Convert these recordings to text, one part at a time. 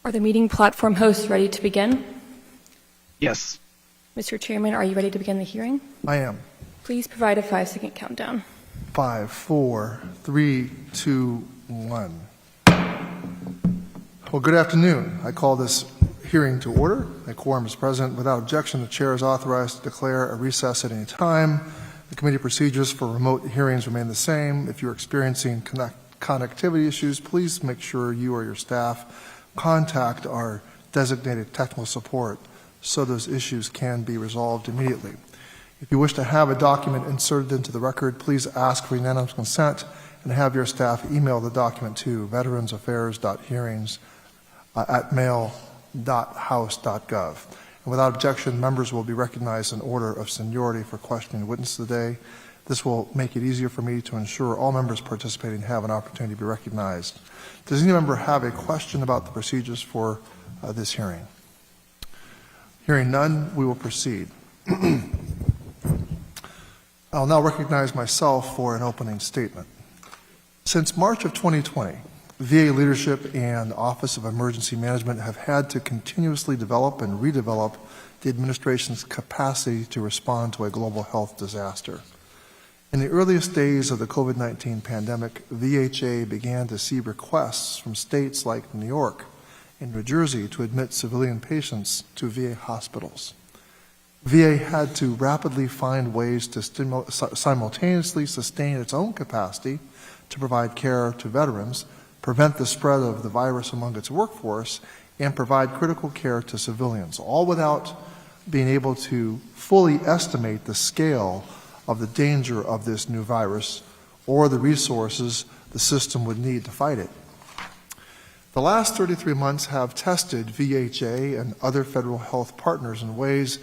Are the meeting platform hosts ready to begin? Yes. Mr. Chairman, are you ready to begin the hearing? I am. Please provide a 5-second countdown. 5, 4, 3, 2, 1. Well, good afternoon. I call this hearing to order. A quorum is present. Without objection, the chair is authorized to declare a recess at any time. The committee procedures for remote hearings remain the same. If you're experiencing connectivity issues, please make sure you or your staff contact our designated technical support so those issues can be resolved immediately. If you wish to have a document inserted into the record, please ask for unanimous consent and have your staff email the document to veteransaffairs.hearings@mail.house.gov. And without objection, members will be recognized in order of seniority for questioning witness today. This will make it easier for me to ensure all members participating have an opportunity to be recognized. Does any member have a question about the procedures for this hearing? Hearing none, we will proceed. I'll now recognize myself for an opening statement. Since March of 2020, VA leadership and Office of Emergency Management have had to continuously develop and redevelop the administration's capacity to respond to a global health disaster. In the earliest days of the COVID-19 pandemic, VHA began to see requests from states like New York and New Jersey to admit civilian patients to VA hospitals. VA had to rapidly find ways to simultaneously sustain its own capacity to provide care to veterans, prevent the spread of the virus among its workforce, and provide critical care to civilians, all without being able to fully estimate the scale of the danger of this new virus or the resources the system would need to fight it. The last 33 months have tested VHA and other federal health partners in ways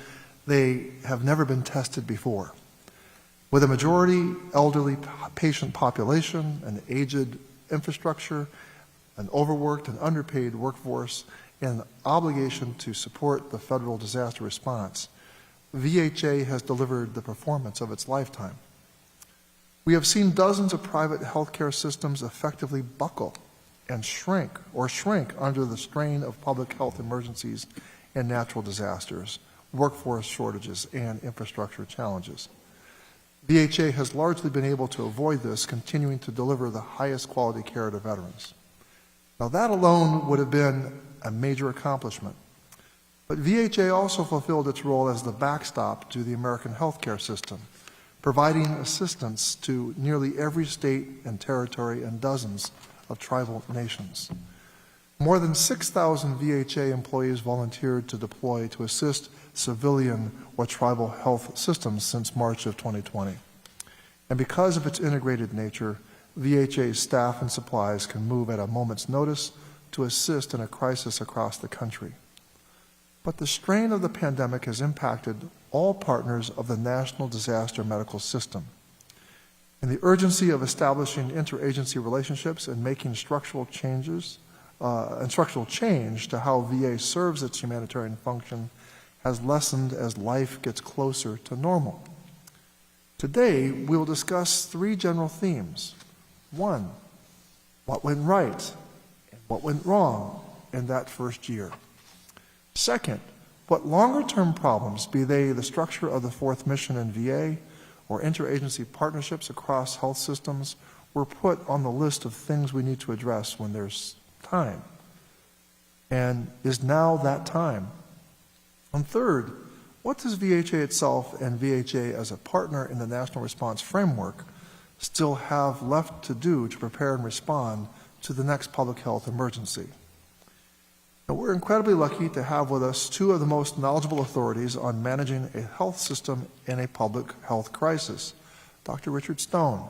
they have never been tested before. With a majority elderly patient population, an aged infrastructure, an overworked and underpaid workforce, and an obligation to support the federal disaster response, VHA has delivered the performance of its lifetime. We have seen dozens of private healthcare systems effectively buckle and shrink under the strain of public health emergencies and natural disasters, workforce shortages, and infrastructure challenges. VHA has largely been able to avoid this, continuing to deliver the highest quality care to veterans. Now, that alone would have been a major accomplishment. But VHA also fulfilled its role as the backstop to the American healthcare system, providing assistance to nearly every state and territory and dozens of tribal nations. More than 6,000 VHA employees volunteered to deploy to assist civilian or tribal health systems since March of 2020. And because of its integrated nature, VHA's staff and supplies can move at a moment's notice to assist in a crisis across the country. But the strain of the pandemic has impacted all partners of the national disaster medical system. And the urgency of establishing interagency relationships and making structural change to how VA serves its humanitarian function has lessened as life gets closer to normal. Today, we will discuss 3 general themes. 1, what went right and what went wrong in that first year. Second, what longer-term problems, be they the structure of the 4th mission in VA or interagency partnerships across health systems, were put on the list of things we need to address when there's time. And is now that time? And third, what does VHA itself and VHA as a partner in the National Response Framework still have left to do to prepare and respond to the next public health emergency? Now, we're incredibly lucky to have with us 2 of the most knowledgeable authorities on managing a health system in a public health crisis. Dr. Richard Stone,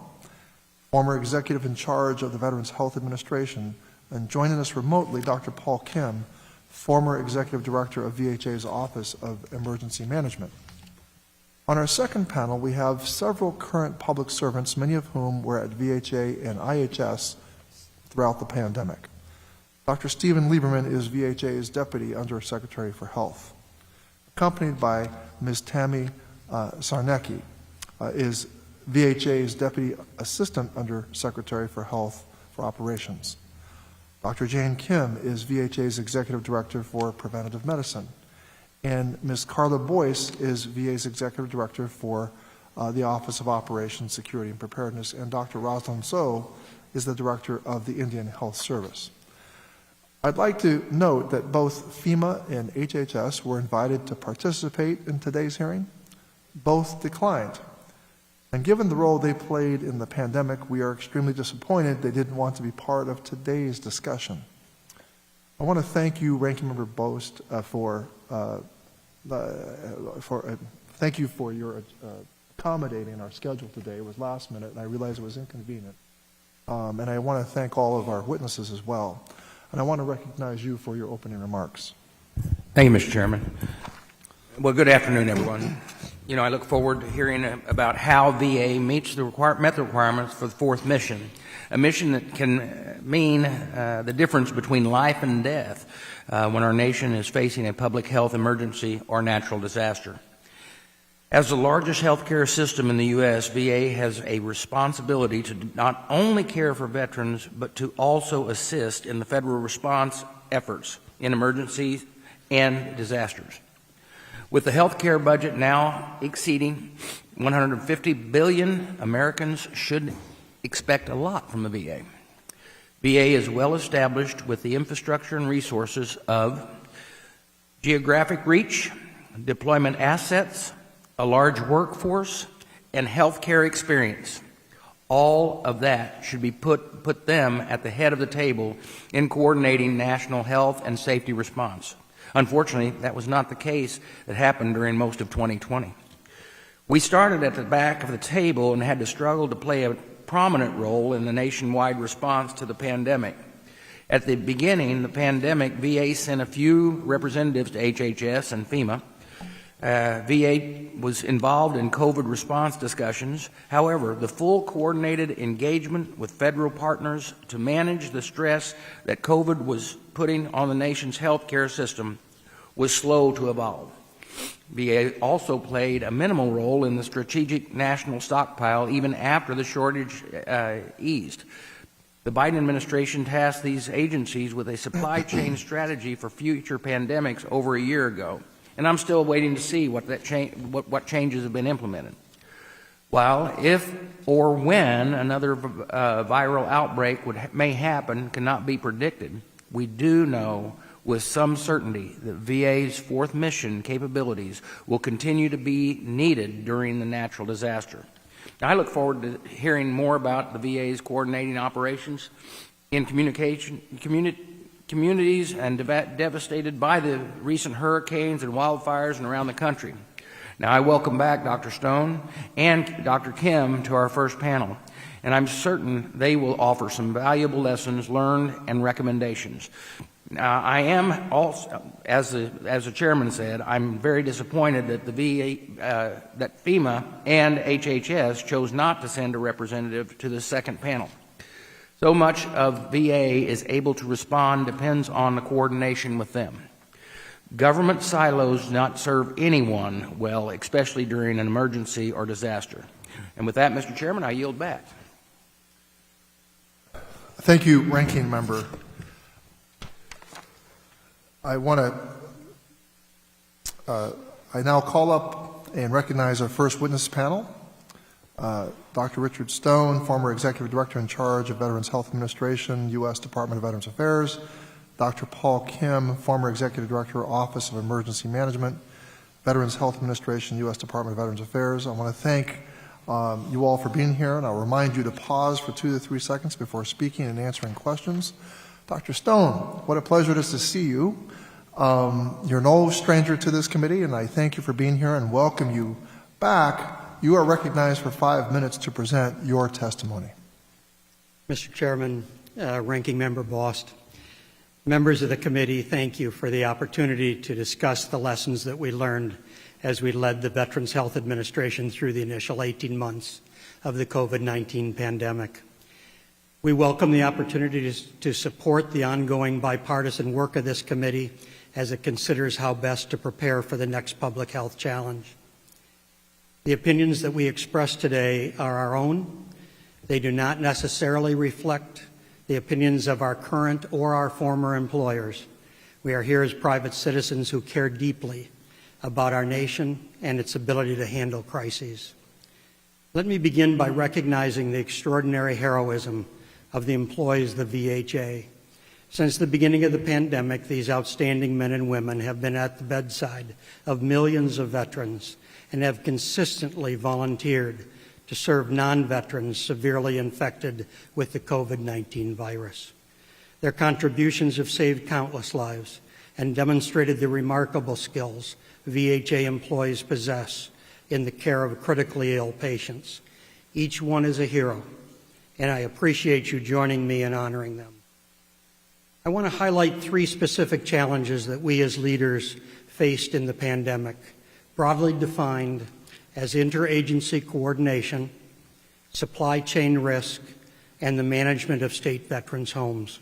former executive in charge of the Veterans Health Administration, and joining us remotely, Dr. Paul Kim, former executive director of VHA's Office of Emergency Management. On our second panel, we have several current public servants, many of whom were at VHA and IHS throughout the pandemic. Dr. Stephen Lieberman is VHA's Deputy Undersecretary for Health. Accompanied by Ms. Tammy Sarnecki, is VHA's Deputy Assistant Undersecretary for Health for Operations. Dr. Jane Kim is VHA's Executive Director for Preventative Medicine. And Ms. Carla Boyce is VA's Executive Director for the Office of Operations, Security, and Preparedness. And Dr. Rosalind So is the Director of the Indian Health Service. I'd like to note that both FEMA and HHS were invited to participate in today's hearing. Both declined. And given the role they played in the pandemic, we are extremely disappointed they didn't want to be part of today's discussion. I want to thank you, Ranking Member Bost, thank you for your accommodating our schedule today. It was last minute, and I realize it was inconvenient. And I want to thank all of our witnesses as well. And I want to recognize you for your opening remarks. Thank you, Mr. Chairman. Well, good afternoon, everyone. You know, I look forward to hearing about how VA met the requirements for the fourth mission, a mission that can mean the difference between life and death when our nation is facing a public health emergency or natural disaster. As the largest healthcare system in the U.S., VA has a responsibility to not only care for veterans, but to also assist in the federal response efforts in emergencies and disasters. With the healthcare budget now exceeding $150 billion, Americans should expect a lot from the VA. VA is well established with the infrastructure and resources of geographic reach, deployment assets, a large workforce, and healthcare experience. All of that should be put them at the head of the table in coordinating national health and safety response. Unfortunately, that was not the case that happened during most of 2020. We started at the back of the table and had to struggle to play a prominent role in the nationwide response to the pandemic. At the beginning, the pandemic, VA sent a few representatives to HHS and FEMA. VA was involved in COVID response discussions. However, the full coordinated engagement with federal partners to manage the stress that COVID was putting on the nation's healthcare system was slow to evolve. VA also played a minimal role in the strategic national stockpile even after the shortage eased. The Biden administration tasked these agencies with a supply chain strategy for future pandemics over a year ago, and I'm still waiting to see what changes have been implemented. While if or when another viral outbreak may happen cannot be predicted, we do know with some certainty that VA's fourth mission capabilities will continue to be needed during the natural disaster. Now, I look forward to hearing more about the VA's coordinating operations in communities and devastated by the recent hurricanes and wildfires and around the country. Now, I welcome back Dr. Stone and Dr. Kim to our first panel, and I'm certain they will offer some valuable lessons learned and recommendations. I am also, as the chairman said, I'm very disappointed that the VA, that FEMA and HHS chose not to send a representative to the second panel. So much of VA is able to respond depends on the coordination with them. Government silos do not serve anyone well, especially during an emergency or disaster. And with that, Mr. Chairman, I yield back. Thank you, Ranking Member. I now call up and recognize our first witness panel. Dr. Richard Stone, former Executive Director in charge of Veterans Health Administration, U.S. Department of Veterans Affairs. Dr. Paul Kim, former Executive Director, Office of Emergency Management, Veterans Health Administration, U.S. Department of Veterans Affairs. I want to thank you all for being here, and I'll remind you to pause for 2 to 3 seconds before speaking and answering questions. Dr. Stone, what a pleasure it is to see you. You're no stranger to this committee, and I thank you for being here and welcome you back. You are recognized for 5 minutes to present your testimony. Mr. Chairman, Ranking Member Bost, members of the committee, thank you for the opportunity to discuss the lessons that we learned as we led the Veterans Health Administration through the initial 18 months of the COVID-19 pandemic. We welcome the opportunity to support the ongoing bipartisan work of this committee as it considers how best to prepare for the next public health challenge. The opinions that we express today are our own. They do not necessarily reflect the opinions of our current or our former employers. We are here as private citizens who care deeply about our nation and its ability to handle crises. Let me begin by recognizing the extraordinary heroism of the employees of the VHA. Since the beginning of the pandemic, these outstanding men and women have been at the bedside of millions of veterans and have consistently volunteered to serve non-veterans severely infected with the COVID-19 virus. Their contributions have saved countless lives and demonstrated the remarkable skills VHA employees possess in the care of critically ill patients. Each one is a hero, and I appreciate you joining me in honoring them. I want to highlight 3 specific challenges that we as leaders faced in the pandemic, broadly defined as interagency coordination, supply chain risk, and the management of state veterans' homes.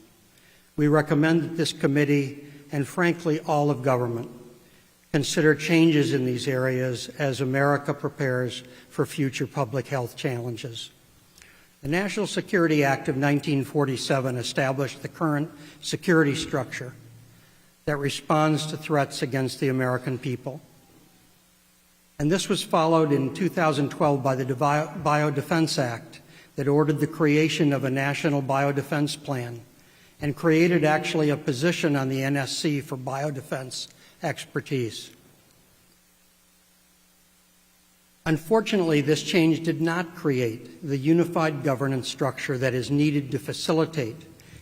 We recommend that this committee, and frankly all of government, consider changes in these areas as America prepares for future public health challenges. The National Security Act of 1947 established the current security structure that responds to threats against the American people. And this was followed in 2012 by the Biodefense Act that ordered the creation of a national biodefense plan and created actually a position on the NSC for biodefense expertise. Unfortunately, this change did not create the unified governance structure that is needed to facilitate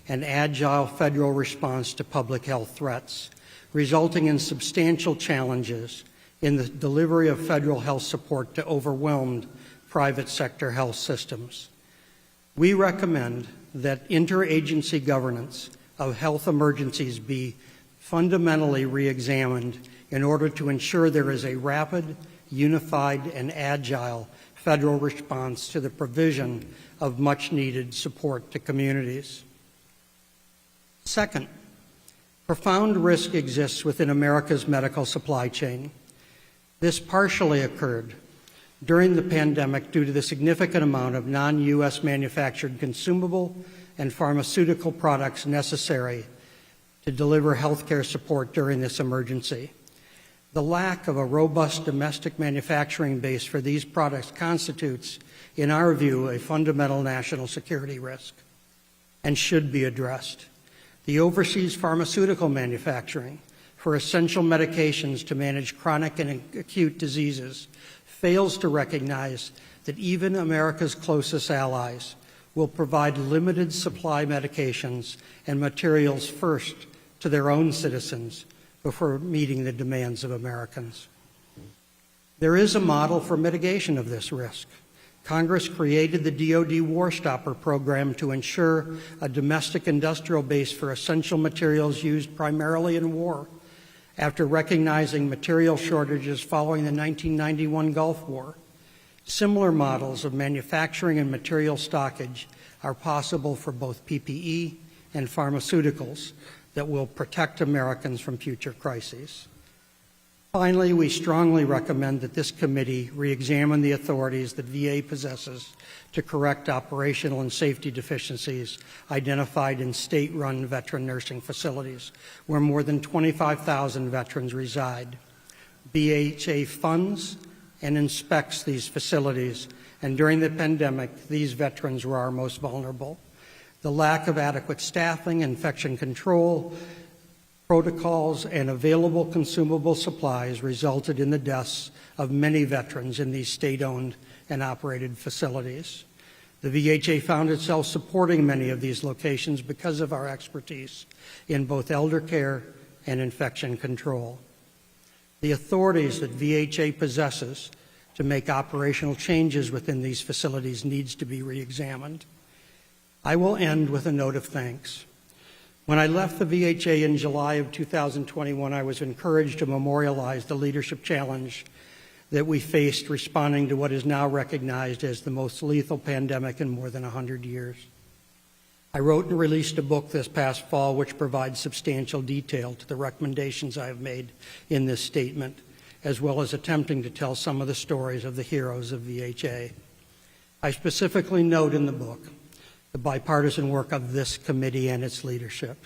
an agile federal response to public health threats, resulting in substantial challenges in the delivery of federal health support to overwhelmed private sector health systems. We recommend that interagency governance of health emergencies be fundamentally re-examined in order to ensure there is a rapid, unified, and agile federal response to the provision of much-needed support to communities. Second, profound risk exists within America's medical supply chain. This partially occurred during the pandemic due to the significant amount of non-U.S. manufactured consumable and pharmaceutical products necessary to deliver healthcare support during this emergency. The lack of a robust domestic manufacturing base for these products constitutes, in our view, a fundamental national security risk and should be addressed. The overseas pharmaceutical manufacturing for essential medications to manage chronic and acute diseases fails to recognize that even America's closest allies will provide limited supply medications and materials first to their own citizens before meeting the demands of Americans. There is a model for mitigation of this risk. Congress created the DoD War Stopper program to ensure a domestic industrial base for essential materials used primarily in war, after recognizing material shortages following the 1991 Gulf War. Similar models of manufacturing and material stockage are possible for both PPE and pharmaceuticals that will protect Americans from future crises. Finally, we strongly recommend that this committee re-examine the authorities that VA possesses to correct operational and safety deficiencies identified in state-run veteran nursing facilities, where more than 25,000 veterans reside. VHA funds and inspects these facilities, and during the pandemic, these veterans were our most vulnerable. The lack of adequate staffing, infection control protocols, and available consumable supplies resulted in the deaths of many veterans in these state-owned and operated facilities. The VHA found itself supporting many of these locations because of our expertise in both elder care and infection control. The authorities that VHA possesses to make operational changes within these facilities needs to be re-examined. I will end with a note of thanks. When I left the VHA in July of 2021, I was encouraged to memorialize the leadership challenge that we faced responding to what is now recognized as the most lethal pandemic in more than 100 years. I wrote and released a book this past fall which provides substantial detail to the recommendations I have made in this statement, as well as attempting to tell some of the stories of the heroes of VHA. I specifically note in the book the bipartisan work of this committee and its leadership,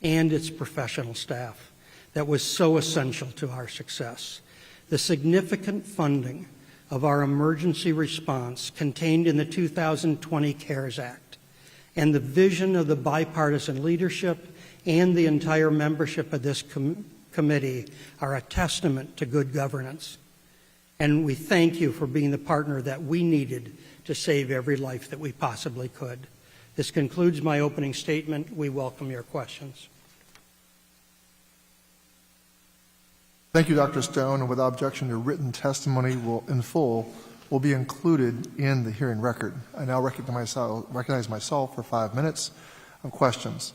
and its professional staff that was so essential to our success. The significant funding of our emergency response contained in the 2020 CARES Act, and the vision of the bipartisan leadership and the entire membership of this committee are a testament to good governance. And we thank you for being the partner that we needed to save every life that we possibly could. This concludes my opening statement. We welcome your questions. Thank you, Dr. Stone, and without objection, your written testimony in full will be included in the hearing record. I now recognize myself for 5 minutes of questions.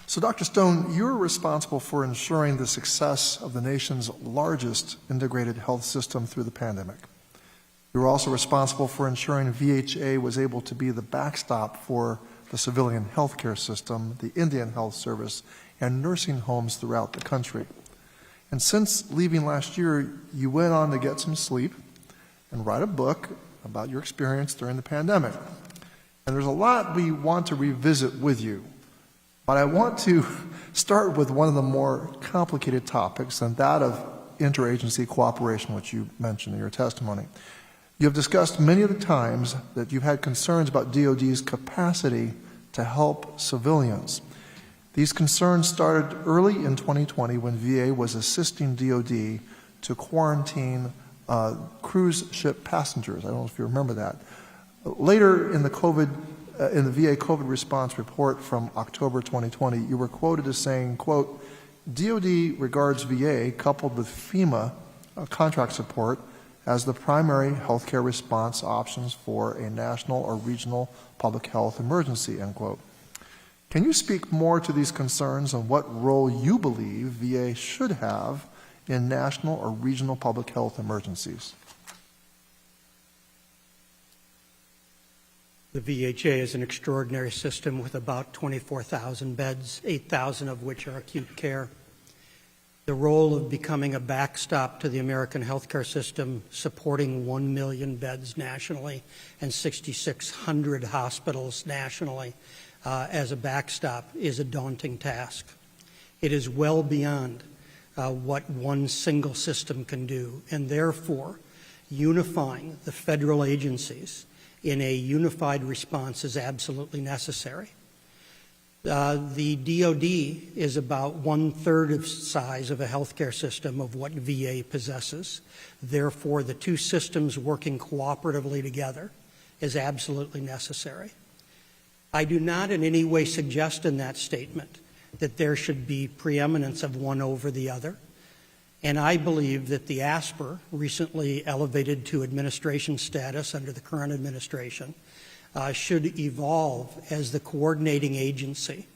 So, Dr. Stone, you're responsible for ensuring the success of the nation's largest integrated health system through the pandemic. You were also responsible for ensuring VHA was able to be the backstop for the civilian healthcare system, the Indian Health Service, and nursing homes throughout the country. And since leaving last year, you went on to get some sleep and write a book about your experience during the pandemic. And there's a lot we want to revisit with you. But I want to start with one of the more complicated topics, and that of interagency cooperation, which you mentioned in your testimony. You have discussed many of the times that you've had concerns about DoD's capacity to help civilians. These concerns started early in 2020 when VA was assisting DoD to quarantine cruise ship passengers. I don't know if you remember that. Later in the VA COVID response report from October 2020, you were quoted as saying, quote, DoD regards VA coupled with FEMA contract support as the primary healthcare response options for a national or regional public health emergency, end quote. Can you speak more to these concerns and what role you believe VA should have in national or regional public health emergencies? The VHA is an extraordinary system with about 24,000 beds, 8,000 of which are acute care. The role of becoming a backstop to the American healthcare system, supporting 1 million beds nationally and 6,600 hospitals nationally as a backstop is a daunting task. It is well beyond what one single system can do, and therefore unifying the federal agencies in a unified response is absolutely necessary. The DoD is about 1/3 of size of a healthcare system of what VA possesses. Therefore, the two systems working cooperatively together is absolutely necessary. I do not in any way suggest in that statement that there should be preeminence of one over the other. And I believe that the ASPR, recently elevated to administration status under the current administration, should evolve as the coordinating agency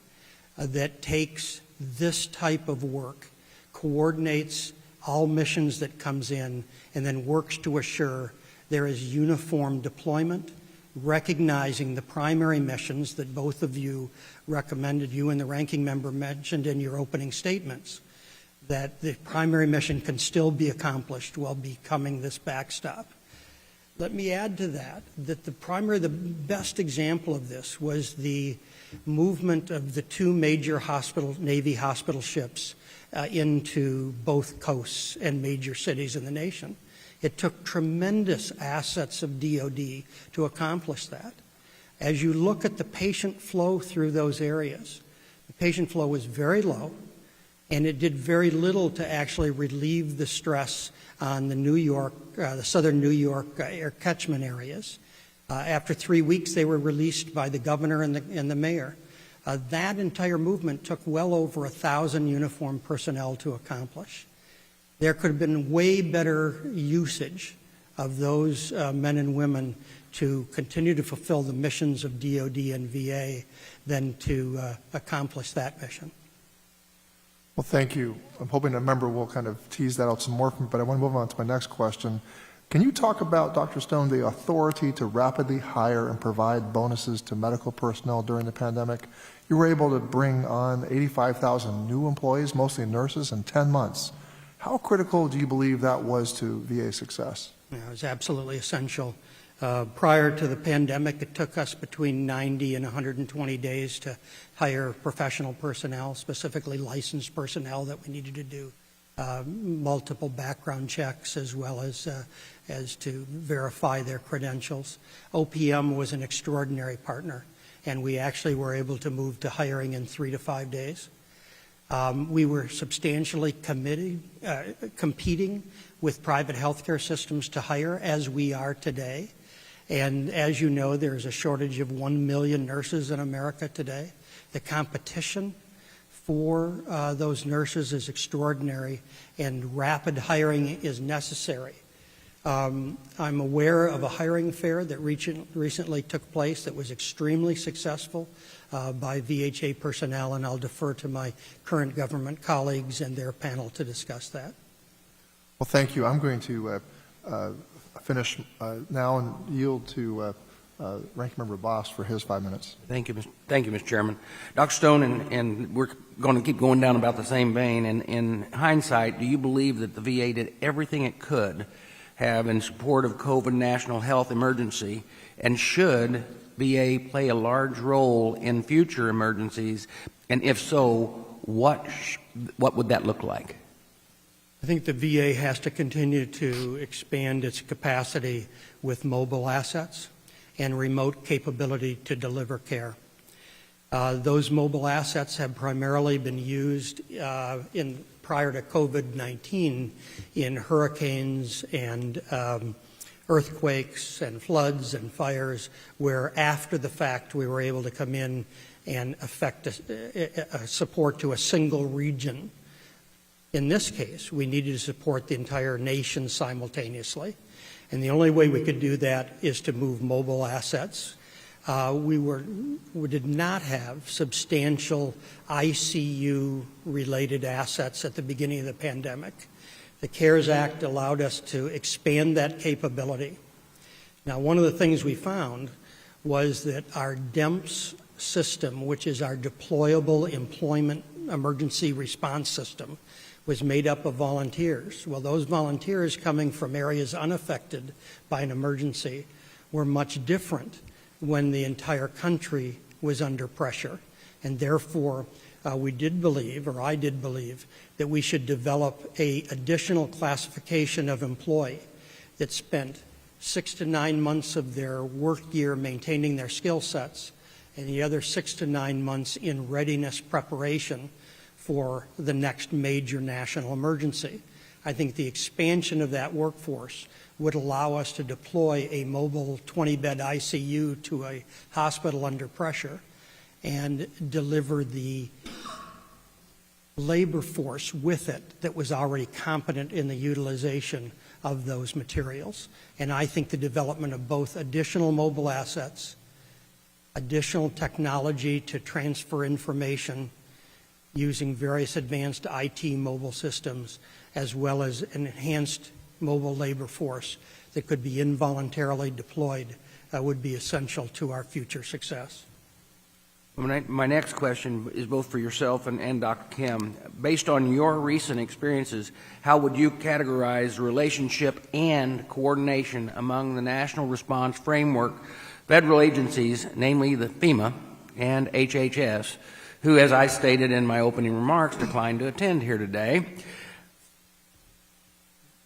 that takes this type of work, coordinates all missions that comes in, and then works to assure there is uniform deployment, recognizing the primary missions that both of you recommended, you and the ranking member mentioned in your opening statements, that the primary mission can still be accomplished while becoming this backstop. Let me add to that, that the best example of this was the movement of the two major Navy hospital ships into both coasts and major cities in the nation. It took tremendous assets of DoD to accomplish that. As you look at the patient flow through those areas, the patient flow was very low, and it did very little to actually relieve the stress on the southern New York air catchment areas. After 3 weeks, they were released by the governor and the mayor. That entire movement took well over 1,000 uniformed personnel to accomplish. There could have been way better usage of those men and women to continue to fulfill the missions of DoD and VA than to accomplish that mission. Well, thank you. I'm hoping a member will kind of tease that out some more, but I want to move on to my next question. Can you talk about, Dr. Stone, the authority to rapidly hire and provide bonuses to medical personnel during the pandemic? You were able to bring on 85,000 new employees, mostly nurses, in 10 months. How critical do you believe that was to VA success? It was absolutely essential. Prior to the pandemic, it took us between 90 and 120 days to hire professional personnel, specifically licensed personnel that we needed to do multiple background checks as well as to verify their credentials. OPM was an extraordinary partner, and we actually were able to move to hiring in 3 to 5 days. We were substantially competing with private healthcare systems to hire, as we are today. And as you know, there's a shortage of 1 million nurses in America today. The competition for those nurses is extraordinary, and rapid hiring is necessary. I'm aware of a hiring fair that recently took place that was extremely successful by VHA personnel, and I'll defer to my current government colleagues and their panel to discuss that. Well, thank you. I'm going to finish now and yield to Ranking Member Boss for his 5 minutes. Thank you, Mr. Chairman. Dr. Stone, and we're going to keep going down about the same vein. And in hindsight, do you believe that the VA did everything it could have in support of COVID national health emergency, and should VA play a large role in future emergencies? And if so, what would that look like? I think the VA has to continue to expand its capacity with mobile assets and remote capability to deliver care. Those mobile assets have primarily been used prior to COVID-19 in hurricanes and earthquakes and floods and fires, where after the fact we were able to come in and effect a support to a single region. In this case, we needed to support the entire nation simultaneously, and the only way we could do that is to move mobile assets. We did not have substantial ICU-related assets at the beginning of the pandemic. The CARES Act allowed us to expand that capability. Now, one of the things we found was that our DEMPS system, which is our deployable employment emergency response system, was made up of volunteers. Well, those volunteers coming from areas unaffected by an emergency were much different when the entire country was under pressure. And therefore, we did believe, or I did believe, that we should develop an additional classification of employee that spent 6 to 9 months of their work year maintaining their skill sets, and the other 6 to 9 months in readiness preparation for the next major national emergency. I think the expansion of that workforce would allow us to deploy a mobile 20-bed ICU to a hospital under pressure and deliver the labor force with it that was already competent in the utilization of those materials. And I think the development of both additional mobile assets, additional technology to transfer information using various advanced IT mobile systems, as well as an enhanced mobile labor force that could be involuntarily deployed, would be essential to our future success. My next question is both for yourself and Dr. Kim. Based on your recent experiences, how would you categorize relationship and coordination among the National Response Framework federal agencies, namely the FEMA and HHS, who, as I stated in my opening remarks, declined to attend here today?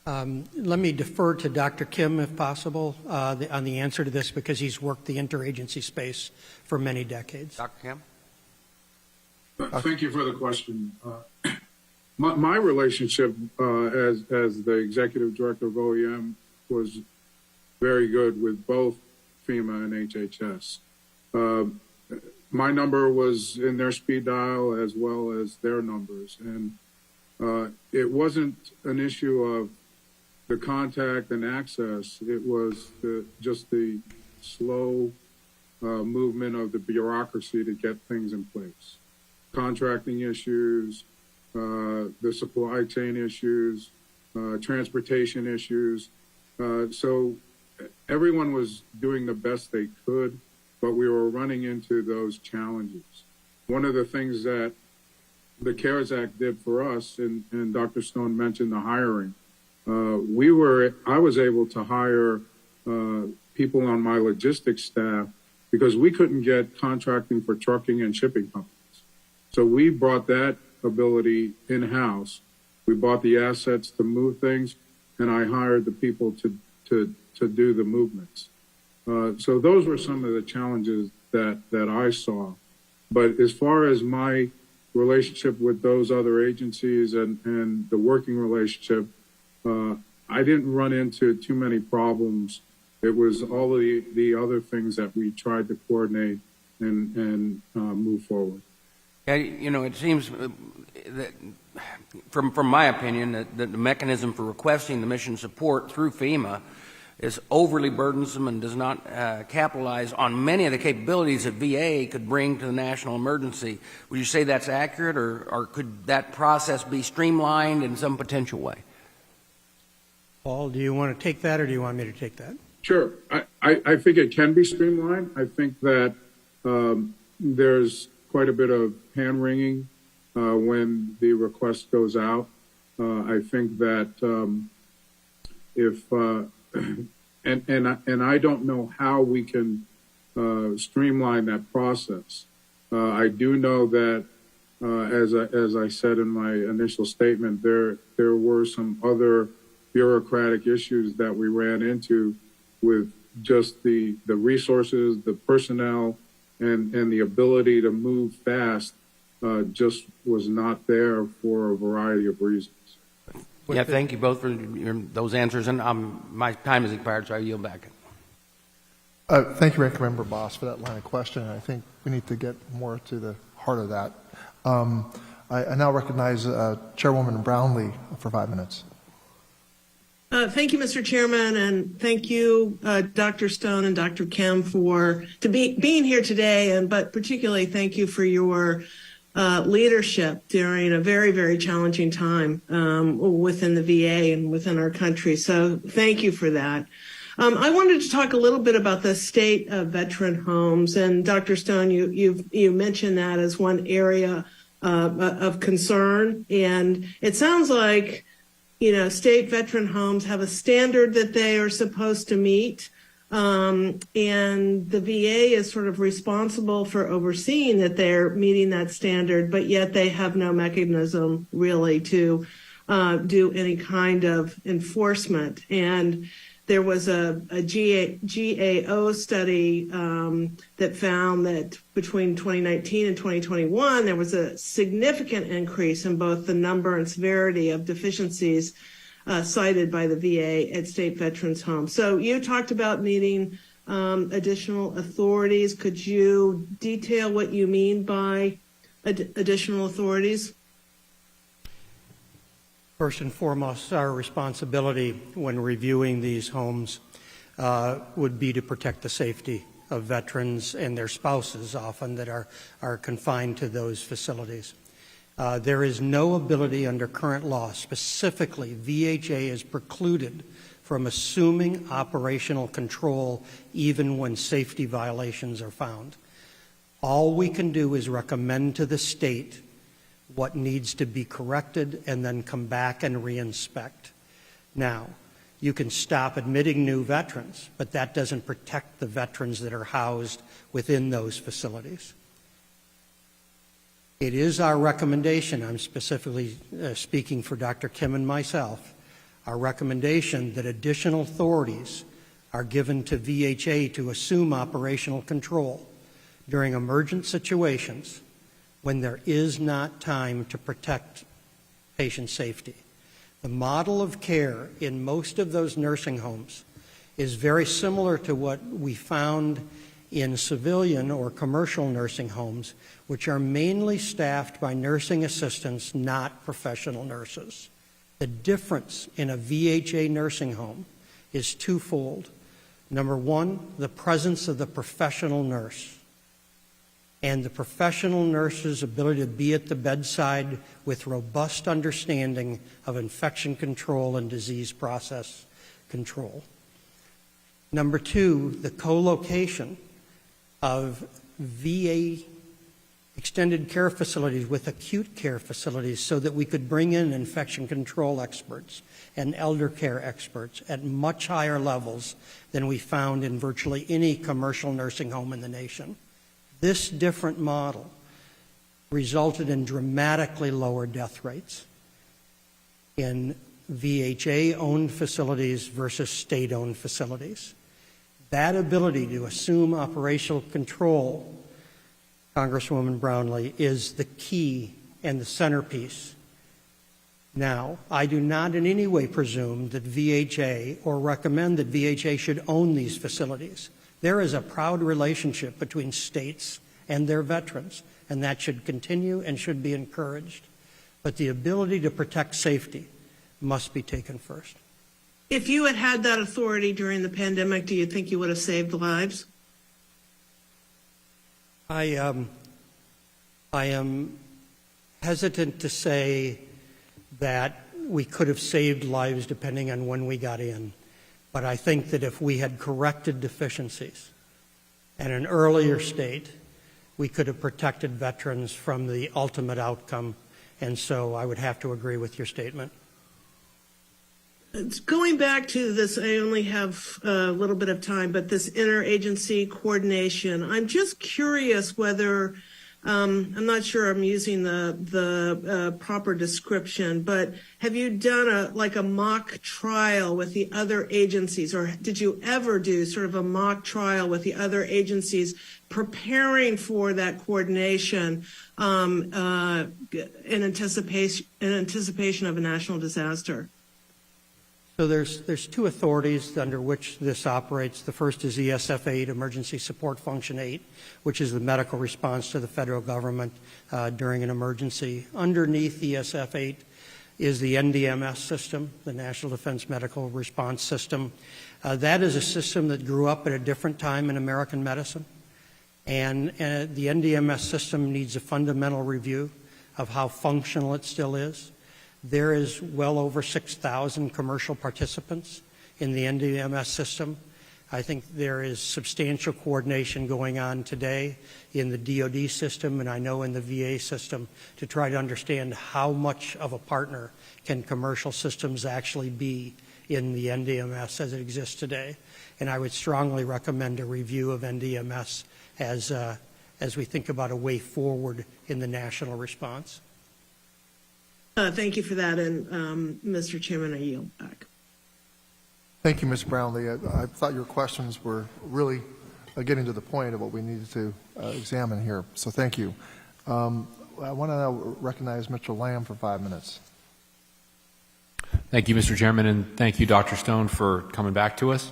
Let me defer to Dr. Kim, if possible, on the answer to this, because he's worked the interagency space for many decades. Dr. Kim? Thank you for the question. My relationship as the executive director of OEM was very good with both FEMA and HHS. My number was in their speed dial as well as their numbers, and it wasn't an issue of the contact and access. It was just the slow movement of the bureaucracy to get things in place. Contracting issues, the supply chain issues, transportation issues. So everyone was doing the best they could, but we were running into those challenges. One of the things that the CARES Act did for us, and Dr. Stone mentioned the hiring, I was able to hire people on my logistics staff because we couldn't get contracting for trucking and shipping companies. So we brought that ability in-house. We bought the assets to move things, and I hired the people to do the movements. So those were some of the challenges that I saw. But as far as my relationship with those other agencies and the working relationship, I didn't run into too many problems. It was all of the other things that we tried to coordinate and move forward. Yeah, you know, it seems that, from my opinion, that the mechanism for requesting the mission support through FEMA is overly burdensome and does not capitalize on many of the capabilities that VA could bring to the national emergency. Would you say that's accurate, or could that process be streamlined in some potential way? Paul, do you want to take that, or do you want me to take that? Sure. I think it can be streamlined. I think that there's quite a bit of hand-wringing when the request goes out. I think that if and I don't know how we can streamline that process. I do know that, as I said in my initial statement, there were some other bureaucratic issues that we ran into with just the resources, the personnel, and the ability to move fast just was not there for a variety of reasons. Yeah, thank you both for those answers, and my time has expired, so I yield back. Thank you, Ranking Member Boss, for that line of question. I think we need to get more to the heart of that. I now recognize Chairwoman Brownlee for 5 minutes. Thank you, Mr. Chairman, and thank you, Dr. Stone and Dr. Kim, for being here today, but particularly thank you for your leadership during a very, very challenging time within the VA and within our country. So thank you for that. I wanted to talk a little bit about the state of veteran homes, and Dr. Stone, you mentioned that as one area of concern, and it sounds like, you know, state veteran homes have a standard that they are supposed to meet, and the VA is sort of responsible for overseeing that they're meeting that standard, but yet they have no mechanism really to do any kind of enforcement. And there was a GAO study that found that between 2019 and 2021, there was a significant increase in both the number and severity of deficiencies cited by the VA at state veterans' homes. So you talked about needing additional authorities. Could you detail what you mean by additional authorities? First and foremost, our responsibility when reviewing these homes would be to protect the safety of veterans and their spouses, often, that are confined to those facilities. There is no ability under current law, specifically VHA is precluded from assuming operational control even when safety violations are found. All we can do is recommend to the state what needs to be corrected and then come back and reinspect. Now, you can stop admitting new veterans, but that doesn't protect the veterans that are housed within those facilities. It is our recommendation, I'm specifically speaking for Dr. Kim and myself, our recommendation that additional authorities are given to VHA to assume operational control during emergent situations when there is not time to protect patient safety. The model of care in most of those nursing homes is very similar to what we found in civilian or commercial nursing homes, which are mainly staffed by nursing assistants, not professional nurses. The difference in a VHA nursing home is twofold. Number one, the presence of the professional nurse, and the professional nurse's ability to be at the bedside with robust understanding of infection control and disease process control. Number two, the co-location of VA extended care facilities with acute care facilities so that we could bring in infection control experts and elder care experts at much higher levels than we found in virtually any commercial nursing home in the nation. This different model resulted in dramatically lower death rates in VHA-owned facilities versus state-owned facilities. That ability to assume operational control, Congresswoman Brownlee, is the key and the centerpiece. Now, I do not in any way presume that VHA or recommend that VHA should own these facilities. There is a proud relationship between states and their veterans, and that should continue and should be encouraged. But the ability to protect safety must be taken first. If you had had that authority during the pandemic, do you think you would have saved lives? I am hesitant to say that we could have saved lives depending on when we got in. But I think that if we had corrected deficiencies at an earlier state, we could have protected veterans from the ultimate outcome. And so I would have to agree with your statement. Going back to this, I only have a little bit of time, but this interagency coordination, I'm just curious whether, I'm not sure I'm using the proper description, but have you done a mock trial with the other agencies, or did you ever do sort of a mock trial with the other agencies preparing for that coordination in anticipation of a national disaster? So there's two authorities under which this operates. The first is ESF 8, Emergency Support Function 8, which is the medical response to the federal government during an emergency. Underneath ESF 8 is the NDMS system, the National Defense Medical Response System. That is a system that grew up at a different time in American medicine. And the NDMS system needs a fundamental review of how functional it still is. There is well over 6,000 commercial participants in the NDMS system. I think there is substantial coordination going on today in the DoD system, and I know in the VA system, to try to understand how much of a partner can commercial systems actually be in the NDMS as it exists today. And I would strongly recommend a review of NDMS as we think about a way forward in the national response. Thank you for that, and Mr. Chairman, I yield back. Thank you, Ms. Brownlee. I thought your questions were really getting to the point of what we needed to examine here, so thank you. I want to now recognize Mr. Lamb for 5 minutes. Thank you, Mr. Chairman, and thank you, Dr. Stone, for coming back to us.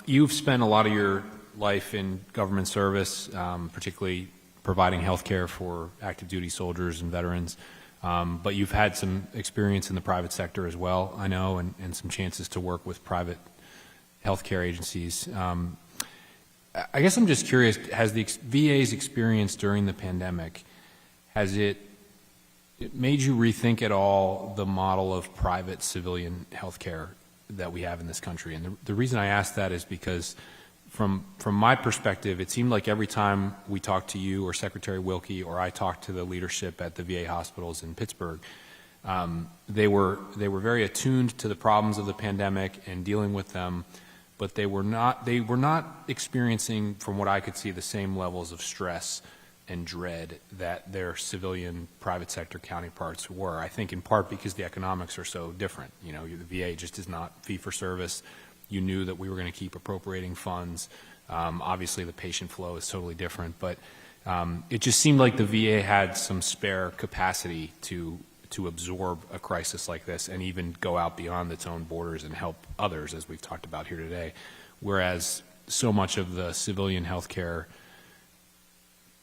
You've spent a lot of your life in government service, particularly providing health care for active duty soldiers and veterans. But you've had some experience in the private sector as well, I know, and some chances to work with private healthcare agencies. I guess I'm just curious, has the VA's experience during the pandemic, has it made you rethink at all the model of private civilian healthcare that we have in this country? And the reason I ask that is because from my perspective, it seemed like every time we talked to you or Secretary Wilkie or I talked to the leadership at the VA hospitals in Pittsburgh, they were very attuned to the problems of the pandemic and dealing with them, but they were not experiencing, from what I could see, the same levels of stress and dread that their civilian private sector counterparts were. I think in part because the economics are so different. You know, the VA just is not fee for service. You knew that we were going to keep appropriating funds. Obviously, the patient flow is totally different, but it just seemed like the VA had some spare capacity to absorb a crisis like this and even go out beyond its own borders and help others, as we've talked about here today, whereas so much of the civilian healthcare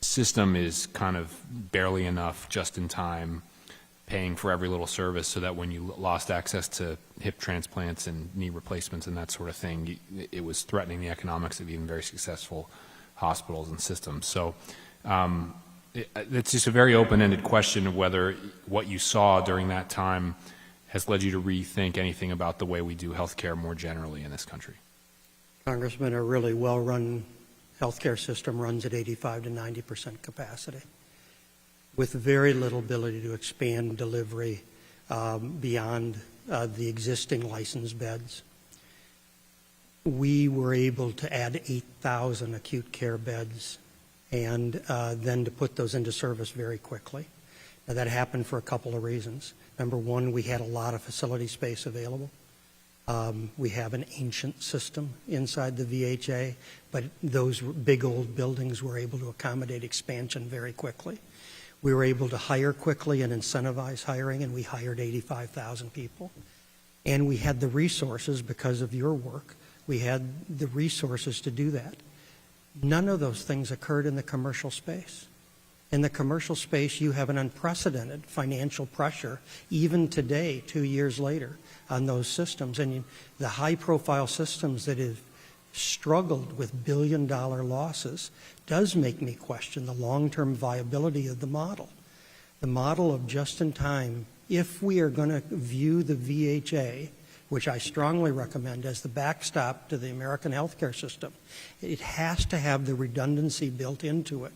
system is kind of barely enough, just in time, paying for every little service, so that when you lost access to hip transplants and knee replacements and that sort of thing, it was threatening the economics of even very successful hospitals and systems. So it's just a very open-ended question of whether what you saw during that time has led you to rethink anything about the way we do healthcare more generally in this country. Congressman, a really well-run healthcare system runs at 85 to 90% capacity. with very little ability to expand delivery beyond the existing licensed beds. We were able to add 8,000 acute care beds and then to put those into service very quickly. Now, that happened for a couple of reasons. Number one, we had a lot of facility space available. We have an ancient system inside the VHA, but those big old buildings were able to accommodate expansion very quickly. We were able to hire quickly and incentivize hiring, and we hired 85,000 people. And we had the resources because of your work. We had the resources to do that. None of those things occurred in the commercial space. In the commercial space, you have an unprecedented financial pressure, even today, 2 years later, on those systems. And the high-profile systems that have struggled with billion-dollar losses does make me question the long-term viability of the model. The model of just-in-time, if we are going to view the VHA, which I strongly recommend as the backstop to the American healthcare system, it has to have the redundancy built into it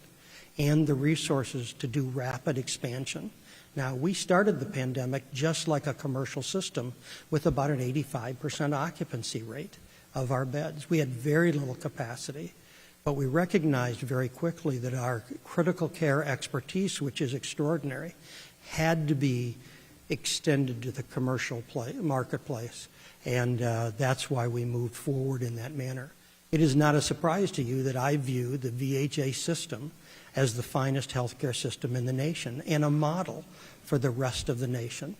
and the resources to do rapid expansion. Now, we started the pandemic just like a commercial system with about an 85% occupancy rate of our beds. We had very little capacity, but we recognized very quickly that our critical care expertise, which is extraordinary, had to be extended to the commercial marketplace, and that's why we moved forward in that manner. It is not a surprise to you that I view the VHA system as the finest healthcare system in the nation and a model for the rest of the nation.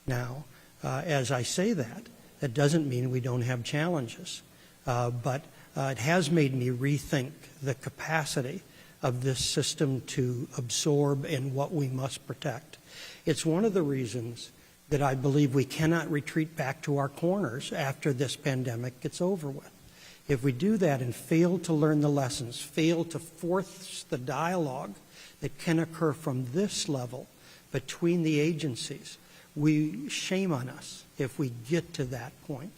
Now, as I say that, that doesn't mean we don't have challenges, but it has made me rethink the capacity of this system to absorb and what we must protect. It's one of the reasons that I believe we cannot retreat back to our corners after this pandemic gets over with. If we do that and fail to learn the lessons, fail to force the dialogue that can occur from this level between the agencies, shame on us if we get to that point.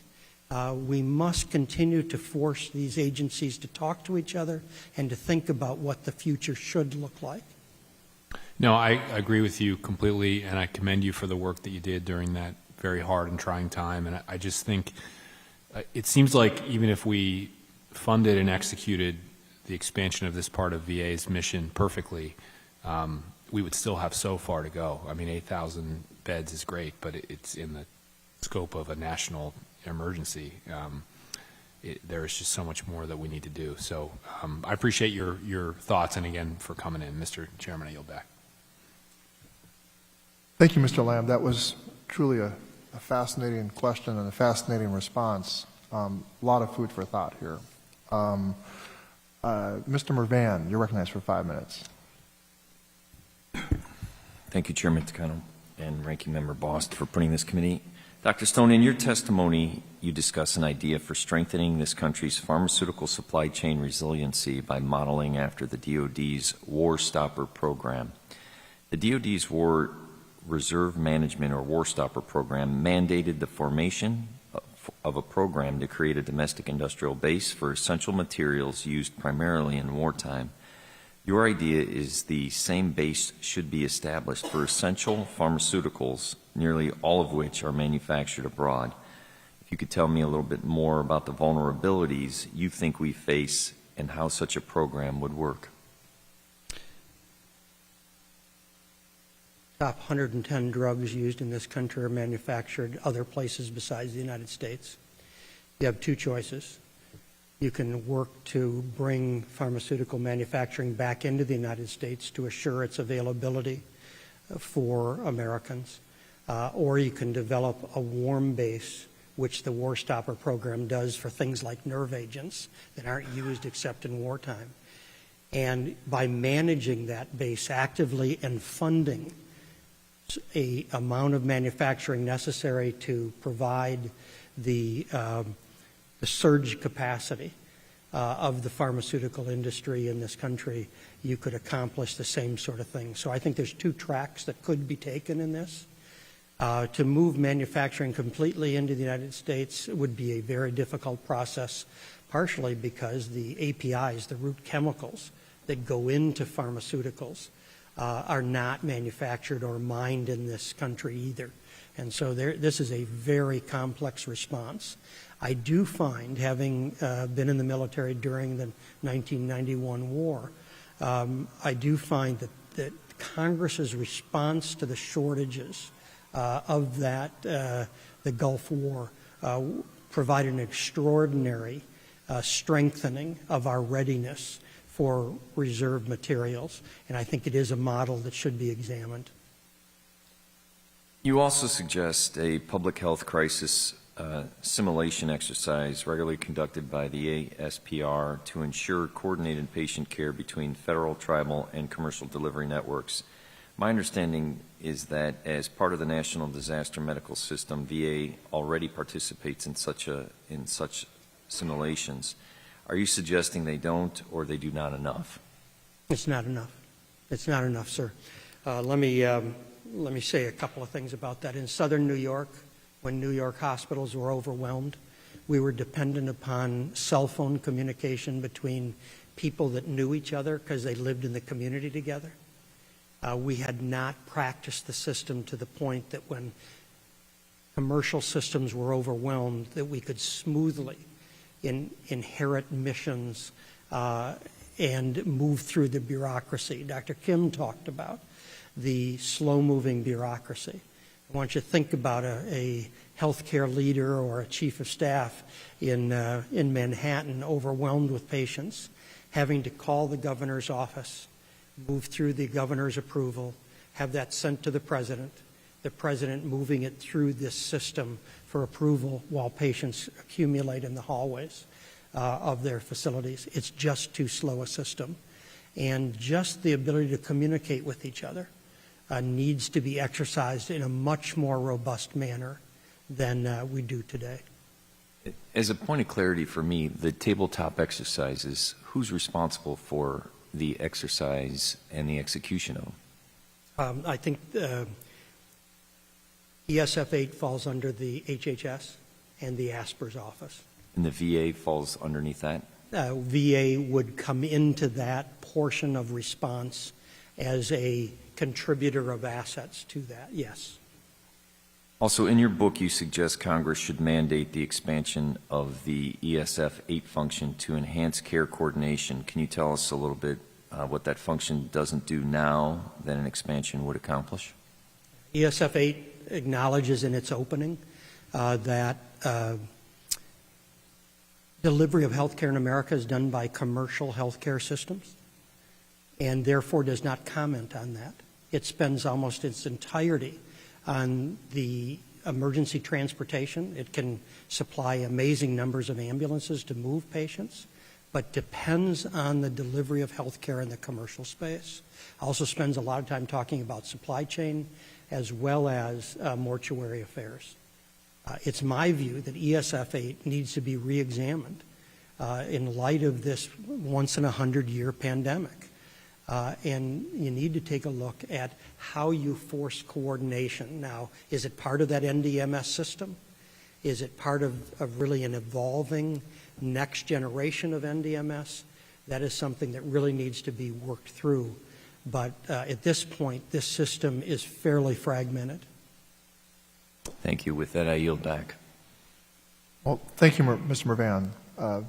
We must continue to force these agencies to talk to each other and to think about what the future should look like. No, I agree with you completely, and I commend you for the work that you did during that very hard and trying time. And I just think it seems like even if we funded and executed the expansion of this part of VA's mission perfectly, we would still have so far to go. I mean, 8,000 beds is great, but it's in the scope of a national emergency. There is just so much more that we need to do. So I appreciate your thoughts, and again, for coming in. Mr. Chairman, I yield back. Thank you, Mr. Lamb. That was truly a fascinating question and a fascinating response. A lot of food for thought here. Mr. Mervan, you're recognized for 5 minutes. Thank you, Chairman Takano and Ranking Member Bost, for putting this committee. Dr. Stone, in your testimony, you discuss an idea for strengthening this country's pharmaceutical supply chain resiliency by modeling after the DoD's War Stopper program. The DoD's War Reserve Management or War Stopper program mandated the formation of a program to create a domestic industrial base for essential materials used primarily in wartime. Your idea is the same base should be established for essential pharmaceuticals, nearly all of which are manufactured abroad. If you could tell me a little bit more about the vulnerabilities you think we face and how such a program would work. Top 110 drugs used in this country are manufactured other places besides the United States. You have two choices. You can work to bring pharmaceutical manufacturing back into the United States to assure its availability for Americans, or you can develop a warm base, which the War Stopper program does for things like nerve agents that aren't used except in wartime. And by managing that base actively and funding a amount of manufacturing necessary to provide the surge capacity of the pharmaceutical industry in this country, you could accomplish the same sort of thing. So I think there's two tracks that could be taken in this. To move manufacturing completely into the United States would be a very difficult process, partially because the APIs, the root chemicals that go into pharmaceuticals, are not manufactured or mined in this country either. And so this is a very complex response. I do find, having been in the military during the 1991 war, I do find that Congress's response to the shortages of that, the Gulf War, provided an extraordinary strengthening of our readiness for reserve materials, and I think it is a model that should be examined. You also suggest a public health crisis simulation exercise regularly conducted by the ASPR to ensure coordinated patient care between federal, tribal, and commercial delivery networks. My understanding is that as part of the National Disaster Medical System, VA already participates in such simulations. Are you suggesting they don't or they do not enough? It's not enough. It's not enough, sir. Let me say a couple of things about that. In southern New York, when New York hospitals were overwhelmed, we were dependent upon cell phone communication between people that knew each other because they lived in the community together. We had not practiced the system to the point that when commercial systems were overwhelmed, that we could smoothly inherit missions and move through the bureaucracy. Dr. Kim talked about the slow-moving bureaucracy. I want you to think about a healthcare leader or a chief of staff in Manhattan overwhelmed with patients, having to call the governor's office, move through the governor's approval, have that sent to the president moving it through this system for approval while patients accumulate in the hallways of their facilities. It's just too slow a system. And just the ability to communicate with each other needs to be exercised in a much more robust manner than we do today. As a point of clarity for me, the tabletop exercises, who's responsible for the exercise and the execution of them? I think ESF 8 falls under the HHS and the ASPR's office. And the VA falls underneath that? VA would come into that portion of response as a contributor of assets to that, yes. Also, in your book, you suggest Congress should mandate the expansion of the ESF 8 function to enhance care coordination. Can you tell us a little bit what that function doesn't do now that an expansion would accomplish? ESF 8 acknowledges in its opening that delivery of health care in America is done by commercial health care systems and therefore does not comment on that. It spends almost its entirety on the emergency transportation. It can supply amazing numbers of ambulances to move patients, but depends on the delivery of health care in the commercial space. Also spends a lot of time talking about supply chain as well as mortuary affairs. It's my view that ESF 8 needs to be re-examined in light of this once-in-a-100-year pandemic. And you need to take a look at how you force coordination. Now, is it part of that NDMS system? Is it part of really an evolving next generation of NDMS? That is something that really needs to be worked through. But at this point, this system is fairly fragmented. Thank you. With that, I yield back. Well, thank you, Mr. Mervan.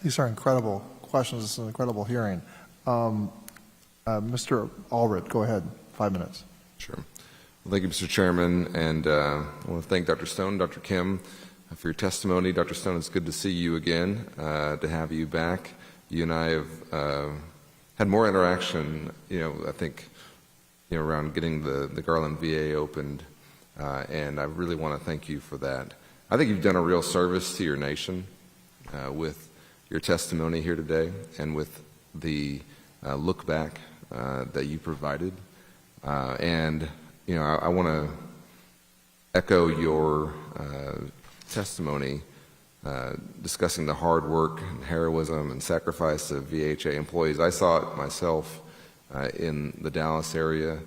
These are incredible questions. This is an incredible hearing. Mr. Allred, go ahead. 5 minutes. Sure. Well, thank you, Mr. Chairman, and I want to thank Dr. Stone, Dr. Kim, for your testimony. Dr. Stone, it's good to see you again, to have you back. You and I have had more interaction, I think, around getting the Garland VA opened, and I really want to thank you for that. I think you've done a real service to your nation with your testimony here today and with the look back that you provided. And, I want to echo your testimony discussing the hard work and heroism and sacrifice of VHA employees. I saw it myself in the Dallas area,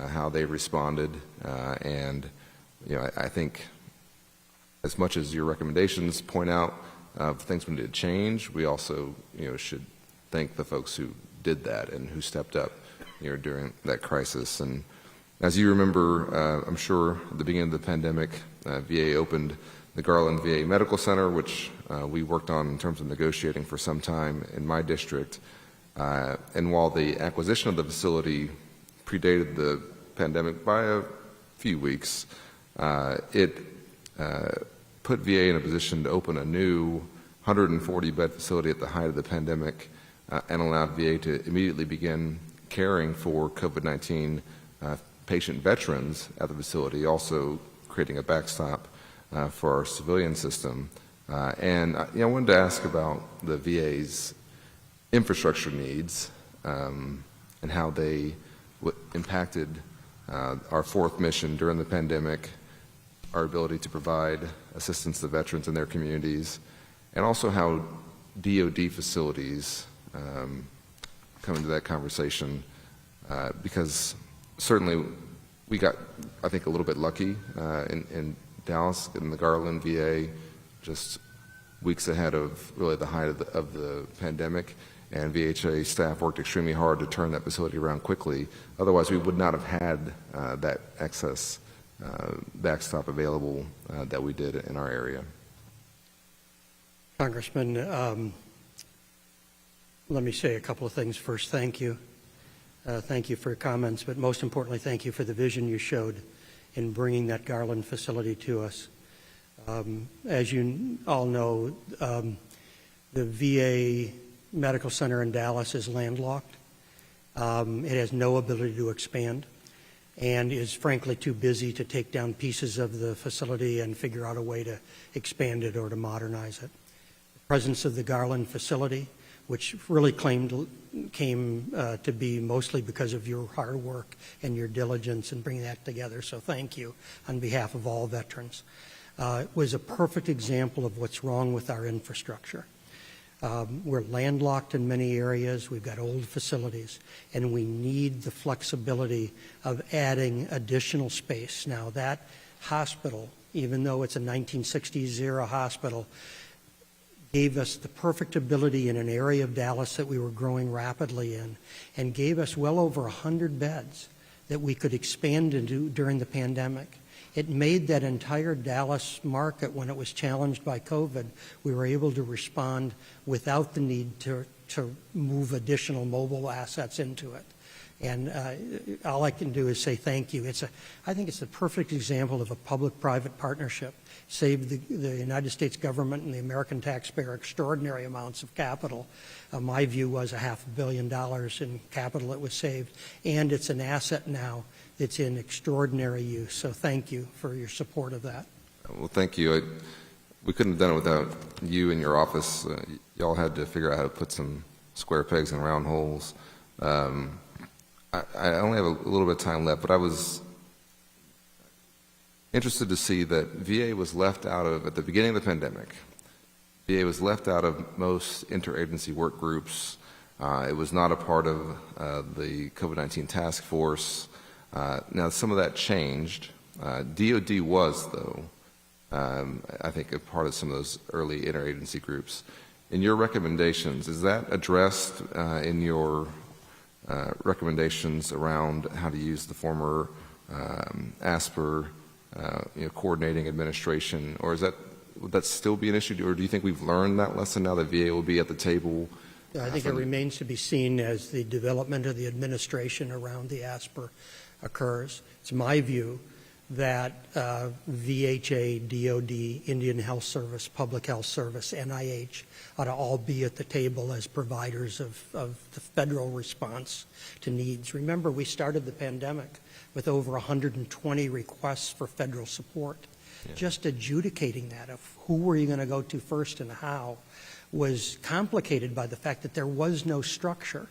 how they responded. And, I think as much as your recommendations point out things we need to change, we also, should thank the folks who did that and who stepped up during that crisis. And as you remember, I'm sure at the beginning of the pandemic, VA opened the Garland VA Medical Center, which we worked on in terms of negotiating for some time in my district. And while the acquisition of the facility predated the pandemic by a few weeks, it put VA in a position to open a new 140-bed facility at the height of the pandemic and allowed VA to immediately begin caring for COVID-19 patient veterans at the facility, also creating a backstop for our civilian system. And I wanted to ask about the VA's infrastructure needs and how they impacted our fourth mission during the pandemic, our ability to provide assistance to veterans in their communities, and also how DoD facilities come into that conversation, because certainly we got, I think, a little bit lucky in Dallas, in the Garland VA, just weeks ahead of really the height of the pandemic, and VHA staff worked extremely hard to turn that facility around quickly. Otherwise, we would not have had that excess backstop available that we did in our area. Congressman, let me say a couple of things first. Thank you. Thank you for your comments, but most importantly, thank you for the vision you showed in bringing that Garland facility to us. As you all know, the VA Medical Center in Dallas is landlocked. It has no ability to expand and is frankly too busy to take down pieces of the facility and figure out a way to expand it or to modernize it. The presence of the Garland facility, which really came to be mostly because of your hard work and your diligence in bringing that together, so thank you on behalf of all veterans, was a perfect example of what's wrong with our infrastructure. We're landlocked in many areas, we've got old facilities, and we need the flexibility of adding additional space. Now that hospital, even though it's a 1960s era hospital, gave us the perfect ability in an area of Dallas that we were growing rapidly in, and gave us well over 100 beds that we could expand into during the pandemic. It made that entire Dallas market, when it was challenged by COVID, we were able to respond without the need to move additional mobile assets into it. And all I can do is say thank you. I think it's the perfect example of a public-private partnership. Saved the United States government and the American taxpayer extraordinary amounts of capital. My view was $500 million in capital that was saved, and it's an asset now that's in extraordinary use. So thank you for your support of that. Well, thank you. We couldn't have done it without you and your office. Y'all had to figure out how to put some square pegs in round holes. I only have a little bit of time left, but I was interested to see that VA was left out of, at the beginning of the pandemic, VA was left out of most interagency work groups. It was not a part of the COVID-19 task force. Now, some of that changed. DOD was, though, I think, a part of some of those early interagency groups. In your recommendations, is that addressed in your recommendations around how to use the former ASPR coordinating administration, or would that still be an issue, or do you think we've learned that lesson now that VA will be at the table? I think it remains to be seen as the development of the administration around the ASPR occurs. It's my view that VHA, DOD, Indian Health Service, Public Health Service, NIH ought to all be at the table as providers of the federal response to needs. Remember, we started the pandemic with over 120 requests for federal support. Yeah. Just adjudicating that, of who were you going to go to first and how, was complicated by the fact that there was no structure.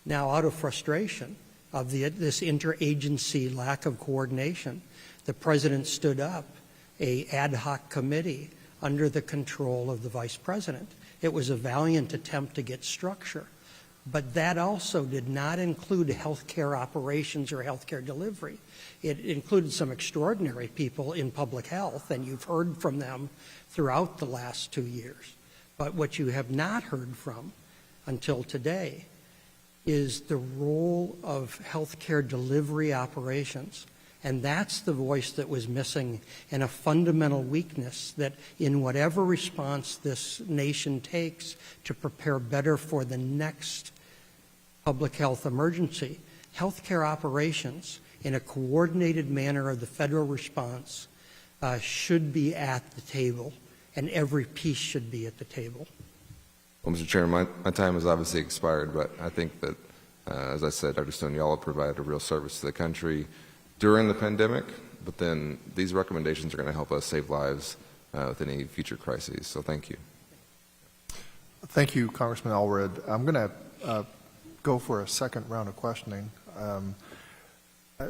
Now, out of frustration of this interagency lack of coordination, the President stood up an ad hoc committee under the control of the Vice President. It was a valiant attempt to get structure, but that also did not include healthcare operations or healthcare delivery. It included some extraordinary people in public health, and you've heard from them throughout the last 2 years. But what you have not heard from until today is the role of healthcare delivery operations. And that's the voice that was missing, and a fundamental weakness that in whatever response this nation takes to prepare better for the next public health emergency, healthcare operations in a coordinated manner of the federal response should be at the table, and every piece should be at the table. Well, Mr. Chairman, my time has obviously expired, but I think that, as I said, Dr. Stone, y'all have provided a real service to the country during the pandemic, but then these recommendations are going to help us save lives with any future crises. So thank you. Thank you, Congressman Allred. I'm going to go for a second round of questioning.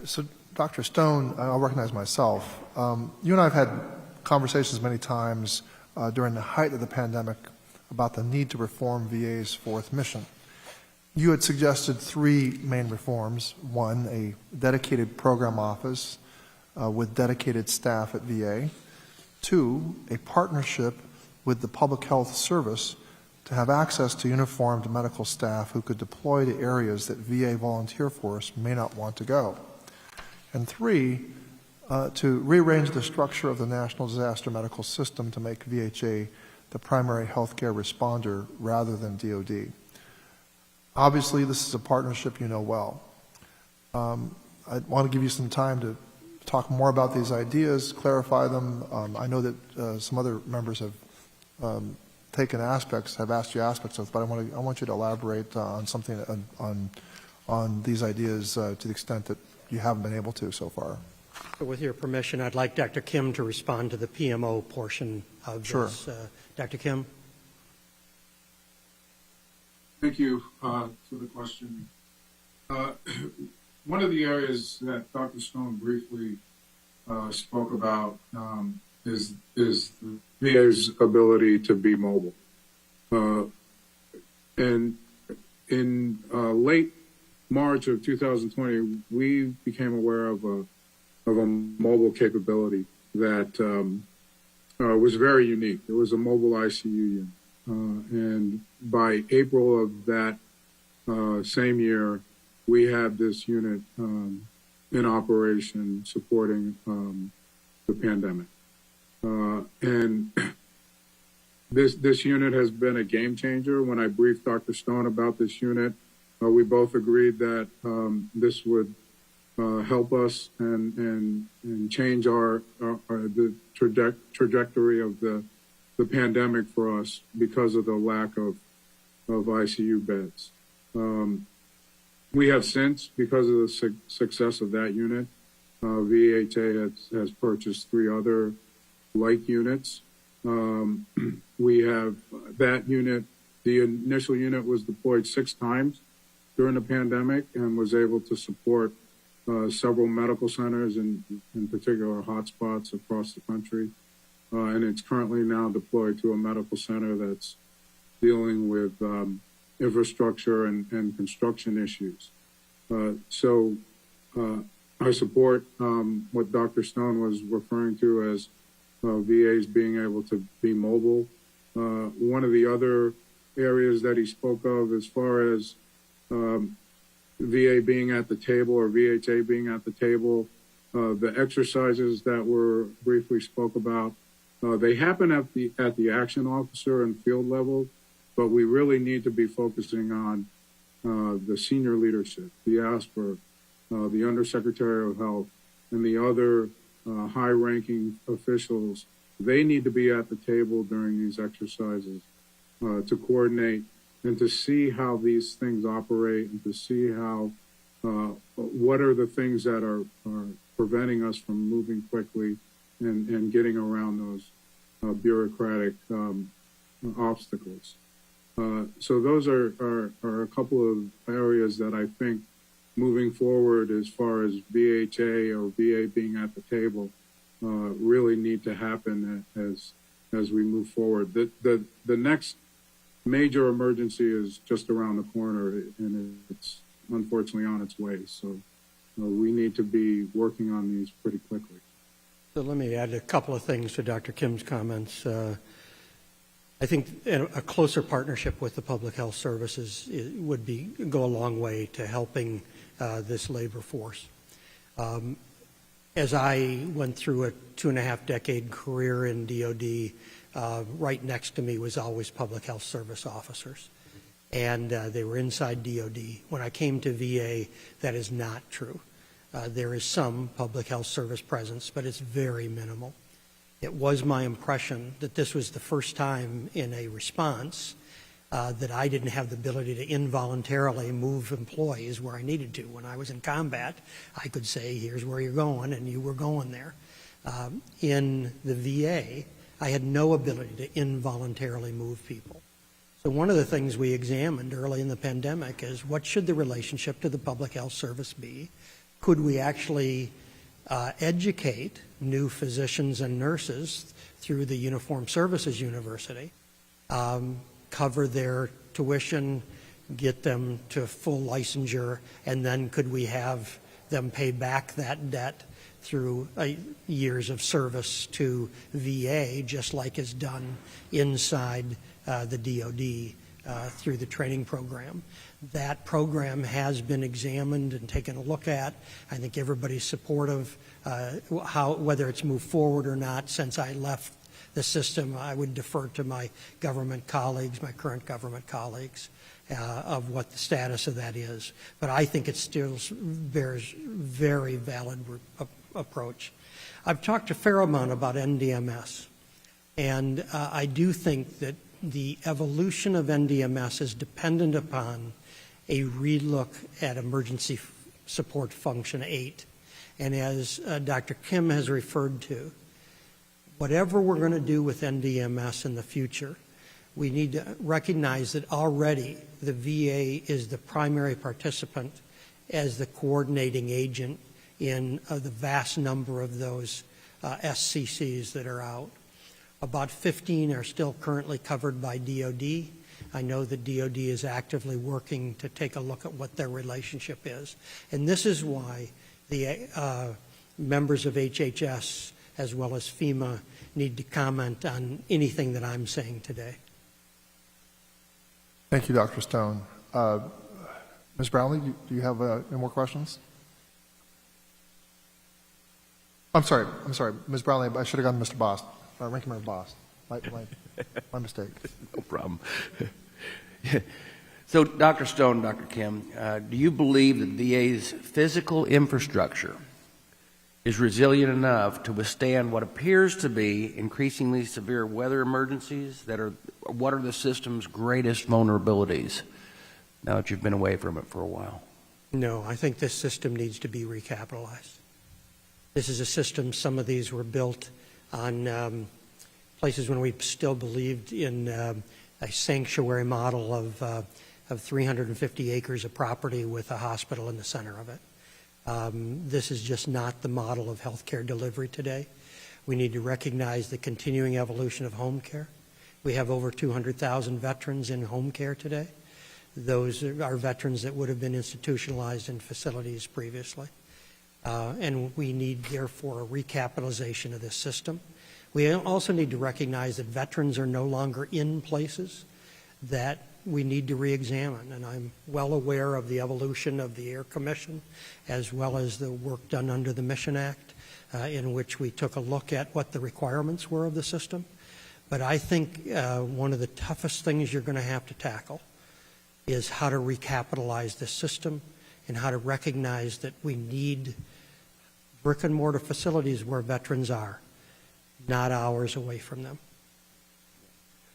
So, Dr. Stone, I'll recognize myself. You and I have had conversations many times during the height of the pandemic about the need to reform VA's fourth mission. You had suggested three main reforms. One, a dedicated program office with dedicated staff at VA. Two, a partnership with the Public Health Service to have access to uniformed medical staff who could deploy to areas that VA volunteer force may not want to go. And three, to rearrange the structure of the National Disaster Medical System to make VHA the primary healthcare responder rather than DoD. Obviously, this is a partnership you know well. I want to give you some time to talk more about these ideas, clarify them. I know that some other members have taken aspects, have asked you aspects of, but I want you to elaborate on something on these ideas to the extent that you haven't been able to so far. So with your permission, I'd like Dr. Kim to respond to the PMO portion of Sure. this. Dr. Kim? Thank you for the question. One of the areas that Dr. Stone briefly spoke about is VA's ability to be mobile. And in late March of 2020, we became aware of a mobile capability that was very unique. It was a mobile ICU unit. And by April of that same year, we had this unit in operation supporting the pandemic. And this unit has been a game changer. When I briefed Dr. Stone about this unit, we both agreed that this would help us and change the trajectory of the pandemic for us because of the lack of ICU beds. We have since, because of the success of that unit, VHA has purchased 3 other like units. We have that unit, the initial unit was deployed 6 times during the pandemic and was able to support several medical centers and in particular hotspots across the country. And it's currently now deployed to a medical center that's dealing with infrastructure and construction issues. So I support what Dr. Stone was referring to as VAs being able to be mobile. One of the other areas that he spoke of as far as VA being at the table or VHA being at the table, the exercises that were briefly spoke about, they happen at the action officer and field level, but we really need to be focusing on the senior leadership, the ASPR, the Undersecretary of Health, and the other high-ranking officials. They need to be at the table during these exercises to coordinate and to see how these things operate and to see how what are the things that are preventing us from moving quickly and getting around those bureaucratic obstacles. So those are a couple of areas that I think moving forward as far as VHA or VA being at the table really need to happen as we move forward. The next major emergency is just around the corner and it's unfortunately on its way. So we need to be working on these pretty quickly. So let me add a couple of things to Dr. Kim's comments. I think a closer partnership with the public health services would go a long way to helping this labor force. As I went through a 2.5-decade career in DOD, right next to me was always public health service officers, and they were inside DOD. When I came to VA, that is not true. There is some public health service presence, but it's very minimal. It was my impression that this was the first time in a response that I didn't have the ability to involuntarily move employees where I needed to. When I was in combat, I could say, here's where you're going, and you were going there. In the VA, I had no ability to involuntarily move people. So one of the things we examined early in the pandemic is what should the relationship to the public health service be? Could we actually educate new physicians and nurses through the Uniformed Services University, cover their tuition, get them to full licensure, and then could we have them pay back that debt through years of service to VA, just like is done inside the DOD through the training program. That program has been examined and taken a look at. I think everybody's supportive. Whether it's moved forward or not, since I left the system, I would defer to my government colleagues, my current government colleagues, of what the status of that is. But I think it still bears very valid approach. I've talked a fair amount about NDMS, and I do think that the evolution of NDMS is dependent upon a relook at Emergency Support Function 8. And as Dr. Kim has referred to, whatever we're going to do with NDMS in the future, we need to recognize that already the VA is the primary participant as the coordinating agent in the vast number of those SCCs that are out. About 15 are still currently covered by DOD. I know that DOD is actively working to take a look at what their relationship is. And this is why the members of HHS as well as FEMA need to comment on anything that I'm saying today. Thank you, Dr. Stone. Ms. Brownlee, do you have any more questions? I'm sorry, Ms. Brownlee, I should have gone to Mr. Bost, Ranking Member Bost. My mistake. No problem. So, Dr. Stone, Dr. Kim, do you believe that VA's physical infrastructure is resilient enough to withstand what appears to be increasingly severe weather emergencies? What are the system's greatest vulnerabilities now that you've been away from it for a while? No, I think this system needs to be recapitalized. This is a system, some of these were built on places when we still believed in a sanctuary model of 350 acres of property with a hospital in the center of it. This is just not the model of healthcare delivery today. We need to recognize the continuing evolution of home care. We have over 200,000 veterans in home care today. Those are veterans that would have been institutionalized in facilities previously. And we need, therefore, a recapitalization of this system. We also need to recognize that veterans are no longer in places that we need to re-examine. And I'm well aware of the evolution of the Air Commission, as well as the work done under the Mission Act, in which we took a look at what the requirements were of the system. But I think one of the toughest things you're going to have to tackle is how to recapitalize this system and how to recognize that we need brick and mortar facilities where veterans are, not hours away from them.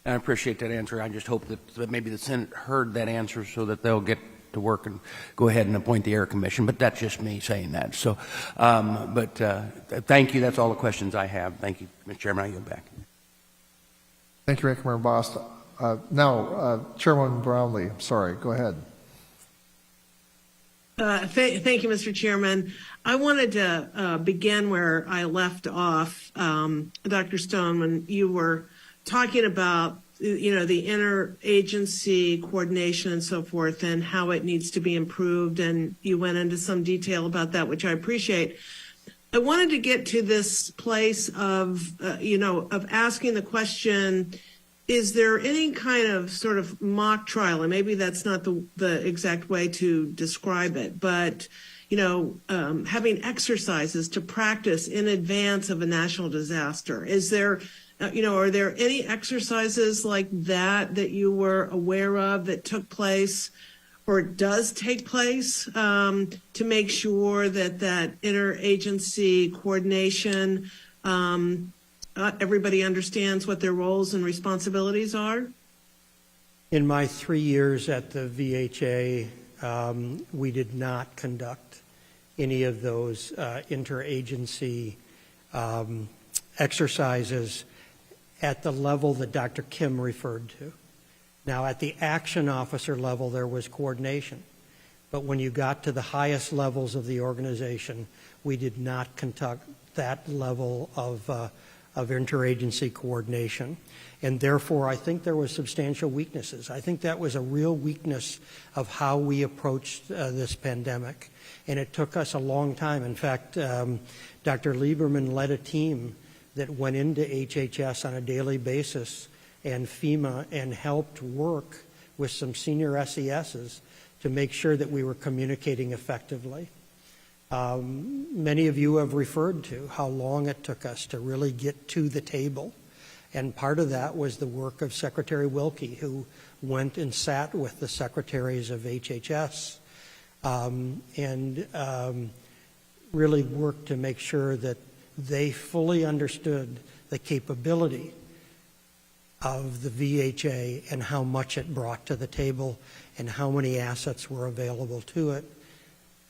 I appreciate that answer. I just hope that maybe the Senate heard that answer so that they'll get to work and go ahead and appoint the Air Commission. But that's just me saying that. So, thank you. That's all the questions I have. Thank you, Mr. Chairman. I yield back. Thank you, Ranking Member Bost. Now, Chairwoman Brownlee, sorry, go ahead. Thank you, Mr. Chairman. I wanted to begin where I left off, Dr. Stone, when you were talking about, the interagency coordination and so forth and how it needs to be improved, and you went into some detail about that, which I appreciate. I wanted to get to this place of, of asking the question, is there any kind of sort of mock trial, and maybe that's not the exact way to describe it, but having exercises to practice in advance of a national disaster? Is there, are there any exercises like that you were aware of that took place or does take place to make sure that interagency coordination, everybody understands what their roles and responsibilities are? In my 3 years at the VHA, we did not conduct any of those interagency exercises at the level that Dr. Kim referred to. Now, at the action officer level, there was coordination. But when you got to the highest levels of the organization, we did not conduct that level of interagency coordination. And therefore, I think there was substantial weaknesses. I think that was a real weakness of how we approached this pandemic. And it took us a long time. In fact, Dr. Lieberman led a team that went into HHS on a daily basis and FEMA and helped work with some senior SESs to make sure that we were communicating effectively. Many of you have referred to how long it took us to really get to the table. And part of that was the work of Secretary Wilkie, who went and sat with the secretaries of HHS and really worked to make sure that they fully understood the capability of the VHA and how much it brought to the table and how many assets were available to it,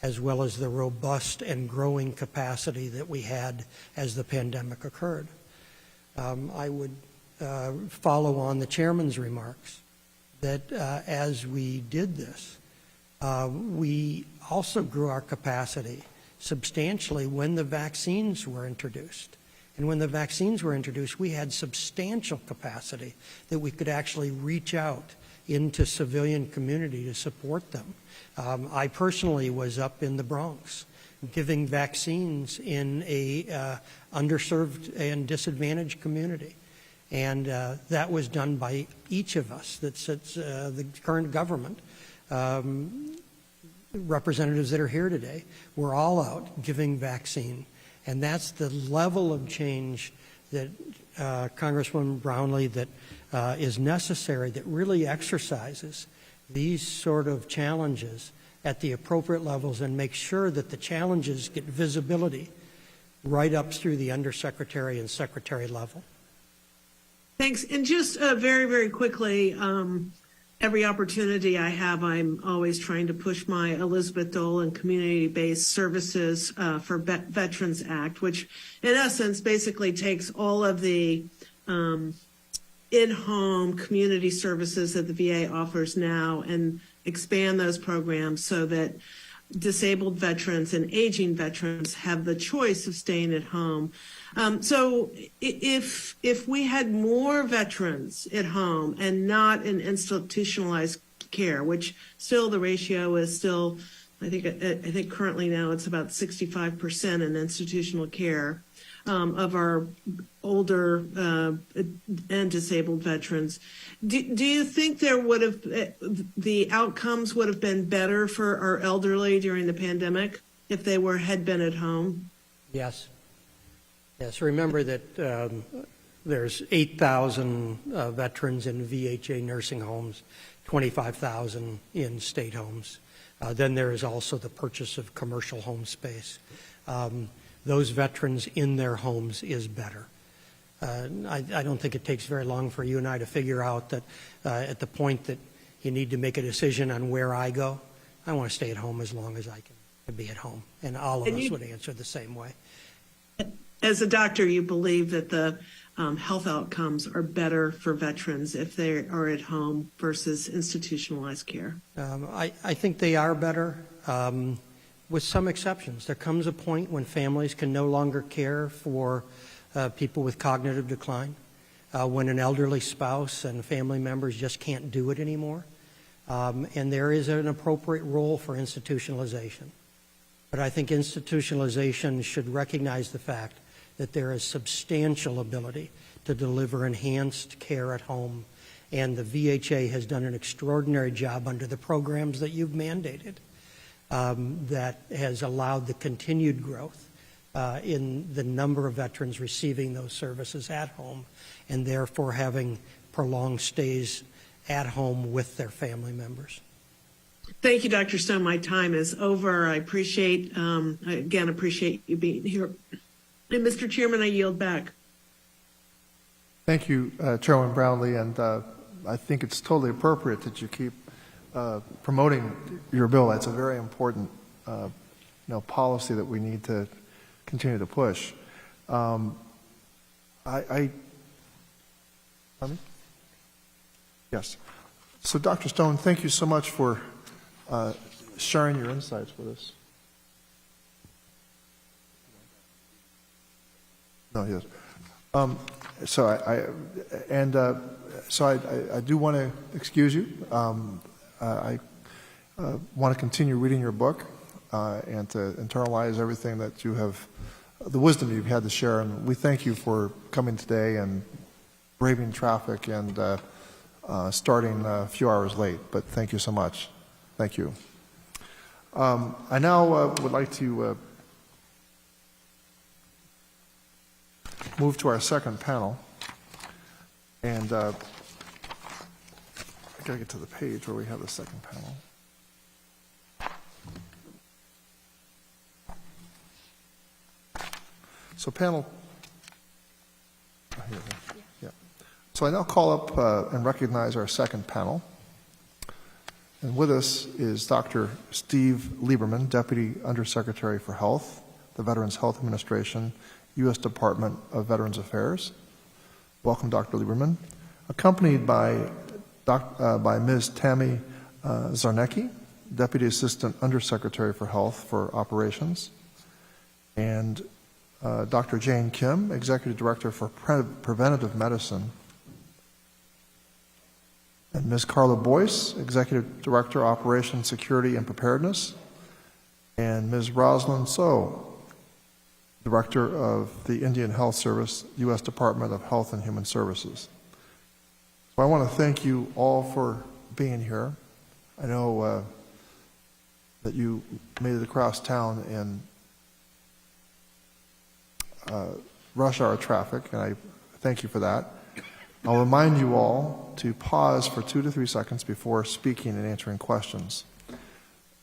as well as the robust and growing capacity that we had as the pandemic occurred. I would follow on the chairman's remarks that as we did this, we also grew our capacity substantially when the vaccines were introduced. And when the vaccines were introduced, we had substantial capacity that we could actually reach out into civilian community to support them. I personally was up in the Bronx giving vaccines in a underserved and disadvantaged community. And that was done by each of us that sits the current government. Representatives that are here today, we're all out giving vaccine. And that's the level of change that Congresswoman Brownlee that is necessary, that really exercises these sort of challenges at the appropriate levels and make sure that the challenges get visibility right up through the undersecretary and secretary level. Thanks. And just very, very quickly, every opportunity I have, I'm always trying to push my Elizabeth Dole and Community-Based Services for Veterans Act, which in essence basically takes all of the in-home community services that the VA offers now and expand those programs so that disabled veterans and aging veterans have the choice of staying at home. So if we had more veterans at home and not in institutionalized care, which still the ratio is still, I think currently now it's about 65% in institutional care of our older and disabled veterans. Do you think there would have the outcomes would have been better for our elderly during the pandemic if they had been at home? Yes. Yes. Remember that there's 8,000 veterans in VHA nursing homes, 25,000 in state homes. Then there is also the purchase of commercial home space. Those veterans in their homes is better. I don't think it takes very long for you and I to figure out that at the point that you need to make a decision on where I go, I want to stay at home as long as I can be at home. And all of us would answer the same way. As a doctor, you believe that the health outcomes are better for veterans if they are at home versus institutionalized care? I think they are better. With some exceptions. There comes a point when families can no longer care for people with cognitive decline, when an elderly spouse and family members just can't do it anymore. And there is an appropriate role for institutionalization. But I think institutionalization should recognize the fact that there is substantial ability to deliver enhanced care at home, and the VHA has done an extraordinary job under the programs that you've mandated that has allowed the continued growth in the number of veterans receiving those services at home and therefore having prolonged stays at home with their family members. Thank you, Dr. Stone. My time is over. I appreciate you being here. And Mr. Chairman, I yield back. Thank you, Chairman Brownlee, and I think it's totally appropriate that you keep promoting your bill. That's a very important policy that we need to continue to push. Yes. So, Dr. Stone, thank you so much for sharing your insights with us. No, yes. So I do want to excuse you. I want to continue reading your book and to internalize everything that you have, the wisdom you've had to share. And we thank you for coming today and braving traffic and starting a few hours late. But thank you so much. Thank you. I now would like to move to our second panel. And I got to get to the page where we have the second panel. So panel, yeah. So I now call up and recognize our second panel. And with us is Dr. Steve Lieberman, Deputy Undersecretary for Health, the Veterans Health Administration, U.S. Department of Veterans Affairs. Welcome, Dr. Lieberman. Accompanied by Ms. Tammy Zarnecki, Deputy Assistant Undersecretary for Health for Operations, and Dr. Jane Kim, Executive Director for Preventative Medicine, and Ms. Carla Boyce, Executive Director, Operations, Security, and Preparedness, and Ms. Rosalind So, Director of the Indian Health Service, U.S. Department of Health and Human Services. So I want to thank you all for being here. I know that you made it across town in rush hour traffic, and I thank you for that. I'll remind you all to pause for 2 to 3 seconds before speaking and answering questions.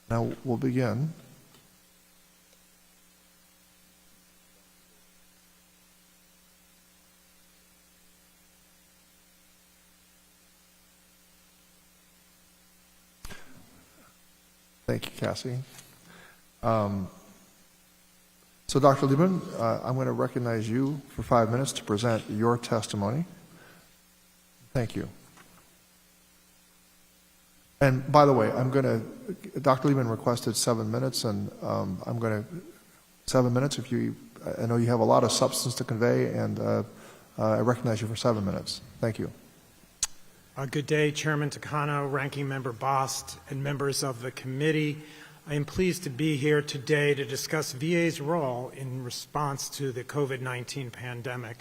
Now we'll begin. Thank you, Cassie. So, Dr. Lieberman, I'm going to recognize you for 5 minutes to present your testimony. Thank you. And by the way, Dr. Lieberman requested 7 minutes, and I'm going to, 7 minutes if you, I know you have a lot of substance to convey, and I recognize you for 7 minutes. Thank you. Good day, Chairman Takano, Ranking Member Bost, and members of the committee. I am pleased to be here today to discuss VA's role in response to the COVID-19 pandemic.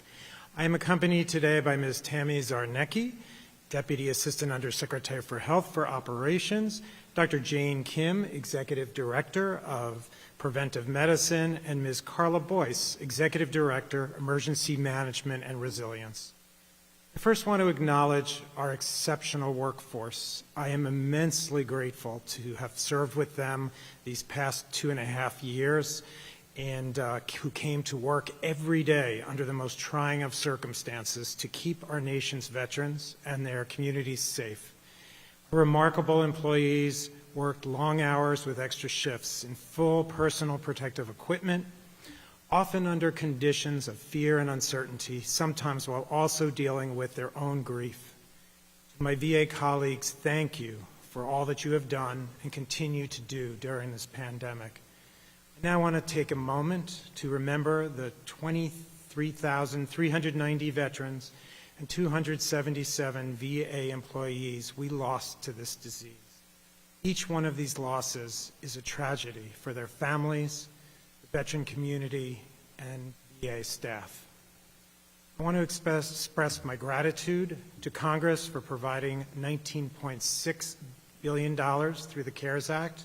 I am accompanied today by Ms. Tammy Zarnecki, Deputy Assistant Undersecretary for Health for Operations, Dr. Jane Kim, Executive Director of Preventive Medicine, and Ms. Carla Boyce, Executive Director, Emergency Management and Resilience. I first want to acknowledge our exceptional workforce. I am immensely grateful to have served with them these past 2.5 years and who came to work every day under the most trying of circumstances to keep our nation's veterans and their communities safe. Remarkable employees worked long hours with extra shifts in full personal protective equipment, often under conditions of fear and uncertainty, sometimes while also dealing with their own grief. To my VA colleagues, thank you for all that you have done and continue to do during this pandemic. I now want to take a moment to remember the 23,390 veterans and 277 VA employees we lost to this disease. Each one of these losses is a tragedy for their families, veteran community, and VA staff. I want to express my gratitude to Congress for providing $19.6 billion through the CARES Act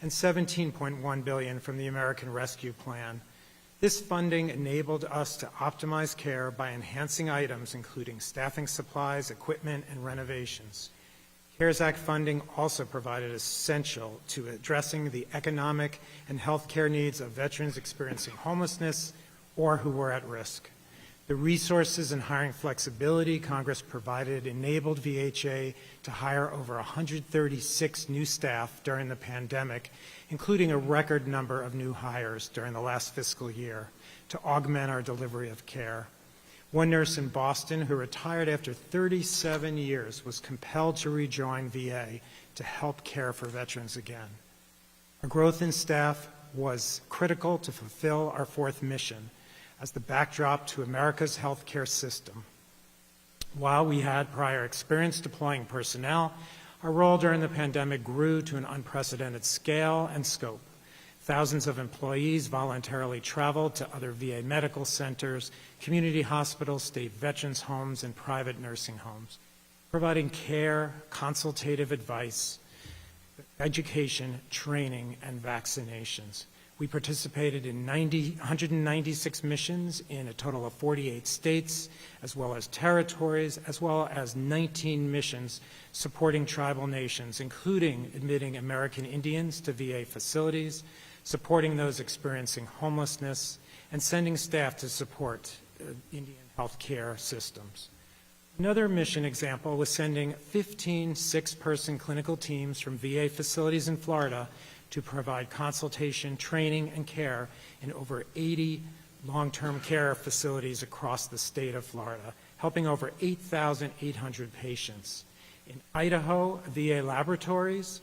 and $17.1 billion from the American Rescue Plan. This funding enabled us to optimize care by enhancing items including staffing supplies, equipment, and renovations. CARES Act funding also provided essential to addressing the economic and health care needs of veterans experiencing homelessness or who were at risk. The resources and hiring flexibility Congress provided enabled VHA to hire over 136 new staff during the pandemic, including a record number of new hires during the last fiscal year to augment our delivery of care. One nurse in Boston who retired after 37 years was compelled to rejoin VA to help care for veterans again. Our growth in staff was critical to fulfill our fourth mission as the backdrop to America's healthcare system. While we had prior experience deploying personnel, our role during the pandemic grew to an unprecedented scale and scope. Thousands of employees voluntarily traveled to other VA medical centers, community hospitals, state veterans homes, and private nursing homes, providing care, consultative advice, education, training, and vaccinations. We participated in 196 missions in a total of 48 states, as well as territories, as well as 19 missions supporting tribal nations, including admitting American Indians to VA facilities, supporting those experiencing homelessness, and sending staff to support Indian health care systems. Another mission example was sending 15 six-person clinical teams from VA facilities in Florida to provide consultation, training, and care in over 80 long-term care facilities across the state of Florida, helping over 8,800 patients. In Idaho, VA laboratories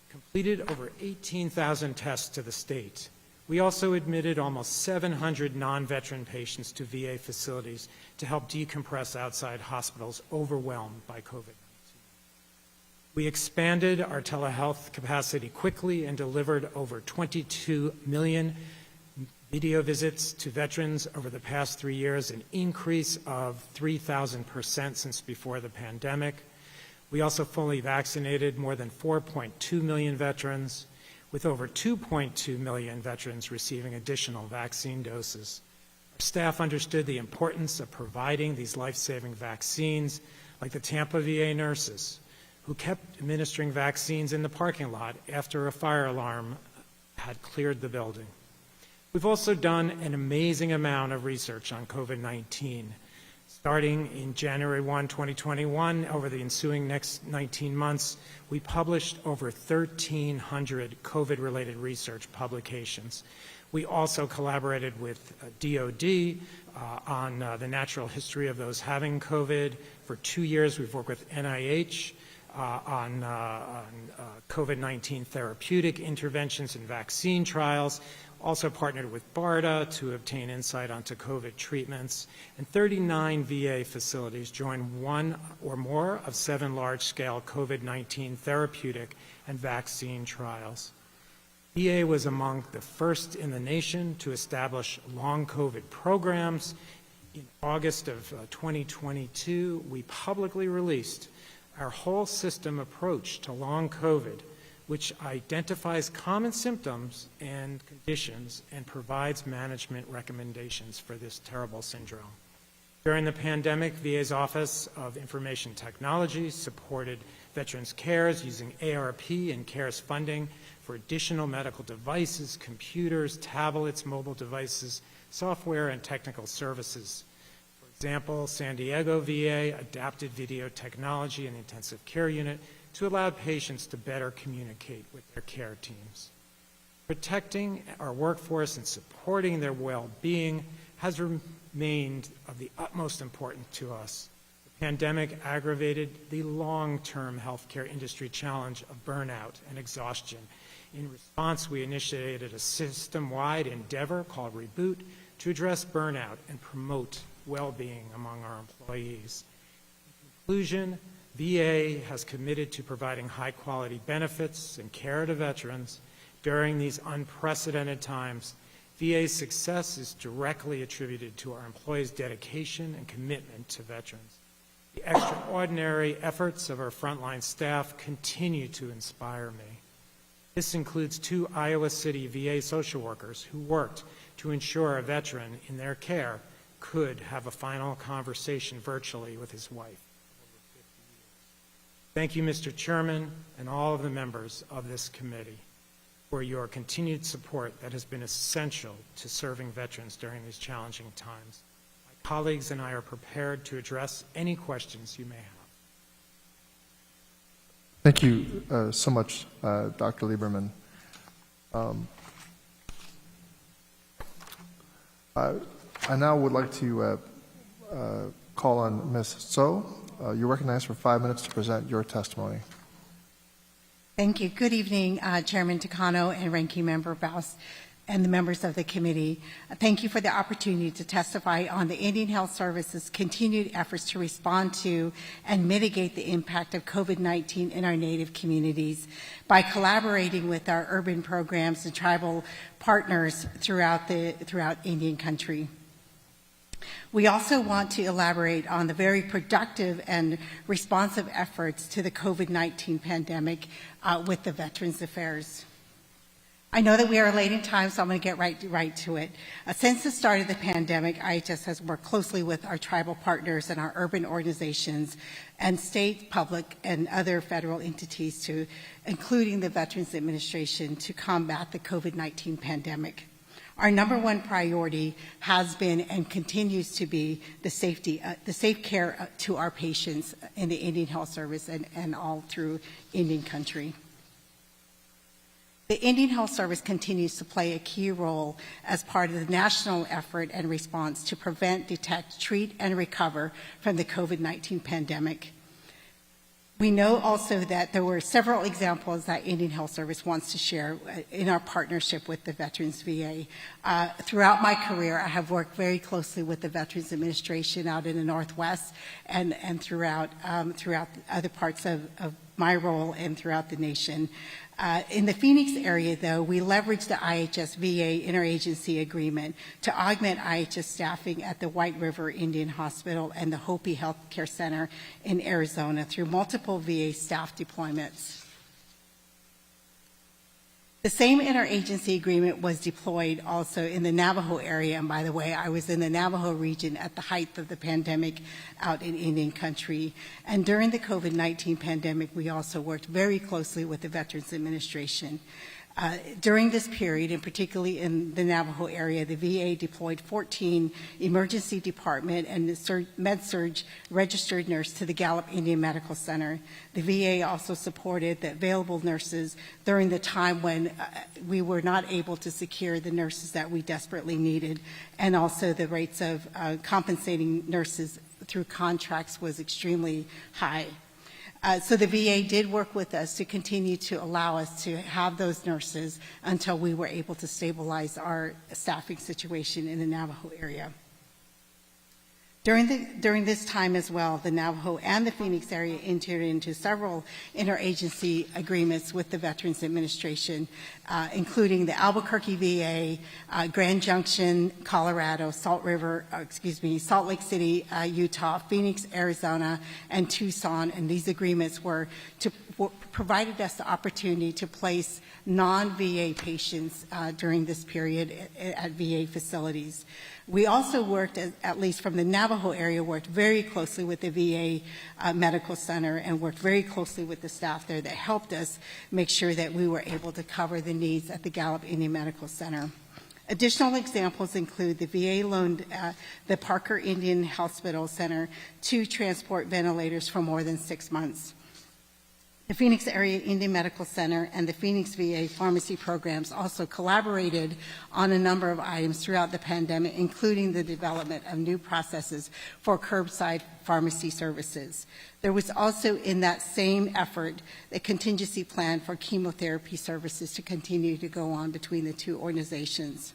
completed over 18,000 tests to the state. We also admitted almost 700 non-veteran patients to VA facilities to help decompress outside hospitals overwhelmed by COVID-19. We expanded our telehealth capacity quickly and delivered over 22 million video visits to veterans over the past 3 years, an increase of 3,000% since before the pandemic. We also fully vaccinated more than 4.2 million veterans, with over 2.2 million veterans receiving additional vaccine doses. Our staff understood the importance of providing these life-saving vaccines, like the Tampa VA nurses, who kept administering vaccines in the parking lot after a fire alarm had cleared the building. We've also done an amazing amount of research on COVID-19. Starting in January 1, 2021, over the ensuing next 19 months, we published over 1,300 COVID-related research publications. We also collaborated with DoD on the natural history of those having COVID. For 2 years, we've worked with NIH on COVID-19 therapeutic interventions and vaccine trials, also partnered with BARDA to obtain insight onto COVID treatments, and 39 VA facilities joined one or more of 7 large-scale COVID-19 therapeutic and vaccine trials. VA was among the first in the nation to establish long COVID programs. In August of 2022, we publicly released our whole system approach to long COVID, which identifies common symptoms and conditions and provides management recommendations for this terrible syndrome. During the pandemic, VA's Office of Information Technology supported Veterans Cares using ARP and CARES funding for additional medical devices, computers, tablets, mobile devices, software, and technical services. For example, San Diego VA adapted video technology in the intensive care unit to allow patients to better communicate with their care teams. Protecting our workforce and supporting their well-being has remained of the utmost importance to us. The pandemic aggravated the long-term healthcare industry challenge of burnout and exhaustion. In response, we initiated a system-wide endeavor called Reboot to address burnout and promote well-being among our employees. In conclusion, VA has committed to providing high-quality benefits and care to veterans during these unprecedented times. VA's success is directly attributed to our employees' dedication and commitment to veterans. The extraordinary efforts of our frontline staff continue to inspire me. This includes 2 Iowa City VA social workers who worked to ensure a veteran in their care could have a final conversation virtually with his wife. Thank you, Mr. Chairman, and all of the members of this committee for your continued support that has been essential to serving veterans during these challenging times. My colleagues and I are prepared to address any questions you may have. Thank you so much, Dr. Lieberman. I now would like to call on Ms. So. You're recognized for 5 minutes to present your testimony. Thank you. Good evening, Chairman Takano and Ranking Member Baus and the members of the committee. Thank you for the opportunity to testify on the Indian Health Service's continued efforts to respond to and mitigate the impact of COVID-19 in our Native communities by collaborating with our urban programs and tribal partners throughout Indian country. We also want to elaborate on the very productive and responsive efforts to the COVID-19 pandemic with the Veterans Affairs. I know that we are late in time, so I'm going to get right to it. Since the start of the pandemic, IHS has worked closely with our tribal partners and our urban organizations and state, public, and other federal entities, including the Veterans Administration, to combat the COVID-19 pandemic. Our number one priority has been and continues to be the safe care to our patients in the Indian Health Service and all through Indian country. The Indian Health Service continues to play a key role as part of the national effort and response to prevent, detect, treat, and recover from the COVID-19 pandemic. We know also that there were several examples that Indian Health Service wants to share in our partnership with the Veterans VA. Throughout my career, I have worked very closely with the Veterans Administration out in the Northwest and throughout other parts of my role and throughout the nation. In the Phoenix area, though, we leveraged the IHS VA interagency agreement to augment IHS staffing at the White River Indian Hospital and the Hopi Health Care Center in Arizona through multiple VA staff deployments. The same interagency agreement was deployed also in the Navajo area, and by the way, I was in the Navajo region at the height of the pandemic out in Indian country. And during the COVID-19 pandemic, we also worked very closely with the Veterans Administration. During this period, and particularly in the Navajo area, the VA deployed 14 emergency department and med-surg registered nurse to the Gallup Indian Medical Center. The VA also supported the available nurses during the time when we were not able to secure the nurses that we desperately needed, and also the rates of compensating nurses through contracts was extremely high. So the VA did work with us to continue to allow us to have those nurses until we were able to stabilize our staffing situation in the Navajo area. During this time as well, the Navajo and the Phoenix area entered into several interagency agreements with the Veterans Administration, including the Albuquerque VA, Grand Junction, Colorado, Salt Lake City, Utah, Phoenix, Arizona, and Tucson. And these agreements provided us the opportunity to place non-VA patients during this period at VA facilities. We also worked, at least from the Navajo area, worked very closely with the VA Medical Center and worked very closely with the staff there that helped us make sure that we were able to cover the needs at the Gallup Indian Medical Center. Additional examples include the VA loaned the Parker Indian Hospital Center 2 transport ventilators for more than 6 months. The Phoenix Area Indian Medical Center and the Phoenix VA pharmacy programs also collaborated on a number of items throughout the pandemic, including the development of new processes for curbside pharmacy services. There was also in that same effort a contingency plan for chemotherapy services to continue to go on between the two organizations.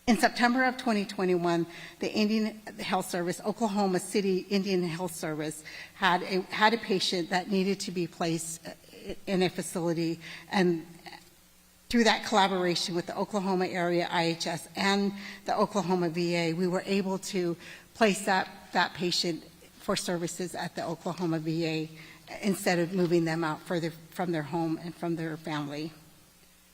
In September of 2021, the Indian Health Service, Oklahoma City Indian Health Service, had a patient that needed to be placed in a facility, and Through that collaboration with the Oklahoma area IHS and the Oklahoma VA, we were able to place that patient for services at the Oklahoma VA instead of moving them out further from their home and from their family.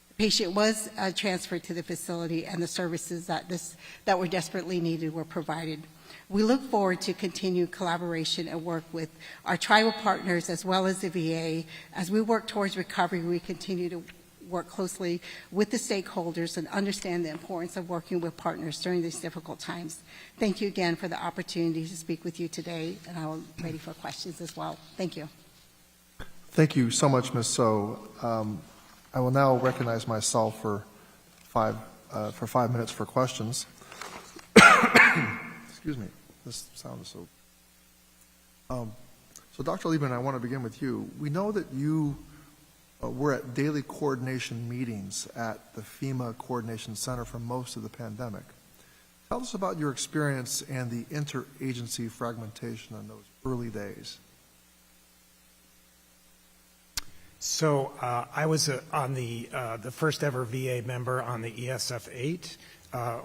The patient was transferred to the facility, and the services that were desperately needed were provided. We look forward to continued collaboration and work with our tribal partners as well as the VA. As we work towards recovery, we continue to work closely with the stakeholders and understand the importance of working with partners during these difficult times. Thank you again for the opportunity to speak with you today, and I'm ready for questions as well. Thank you. Thank you so much, Ms. So. I will now recognize myself for 5 minutes for questions. Excuse me. This sound is so. So, Dr. Liebman, I want to begin with you. We know that you were at daily coordination meetings at the FEMA Coordination Center for most of the pandemic. Tell us about your experience and the interagency fragmentation in those early days. So I was on the first ever VA member on the ESF-8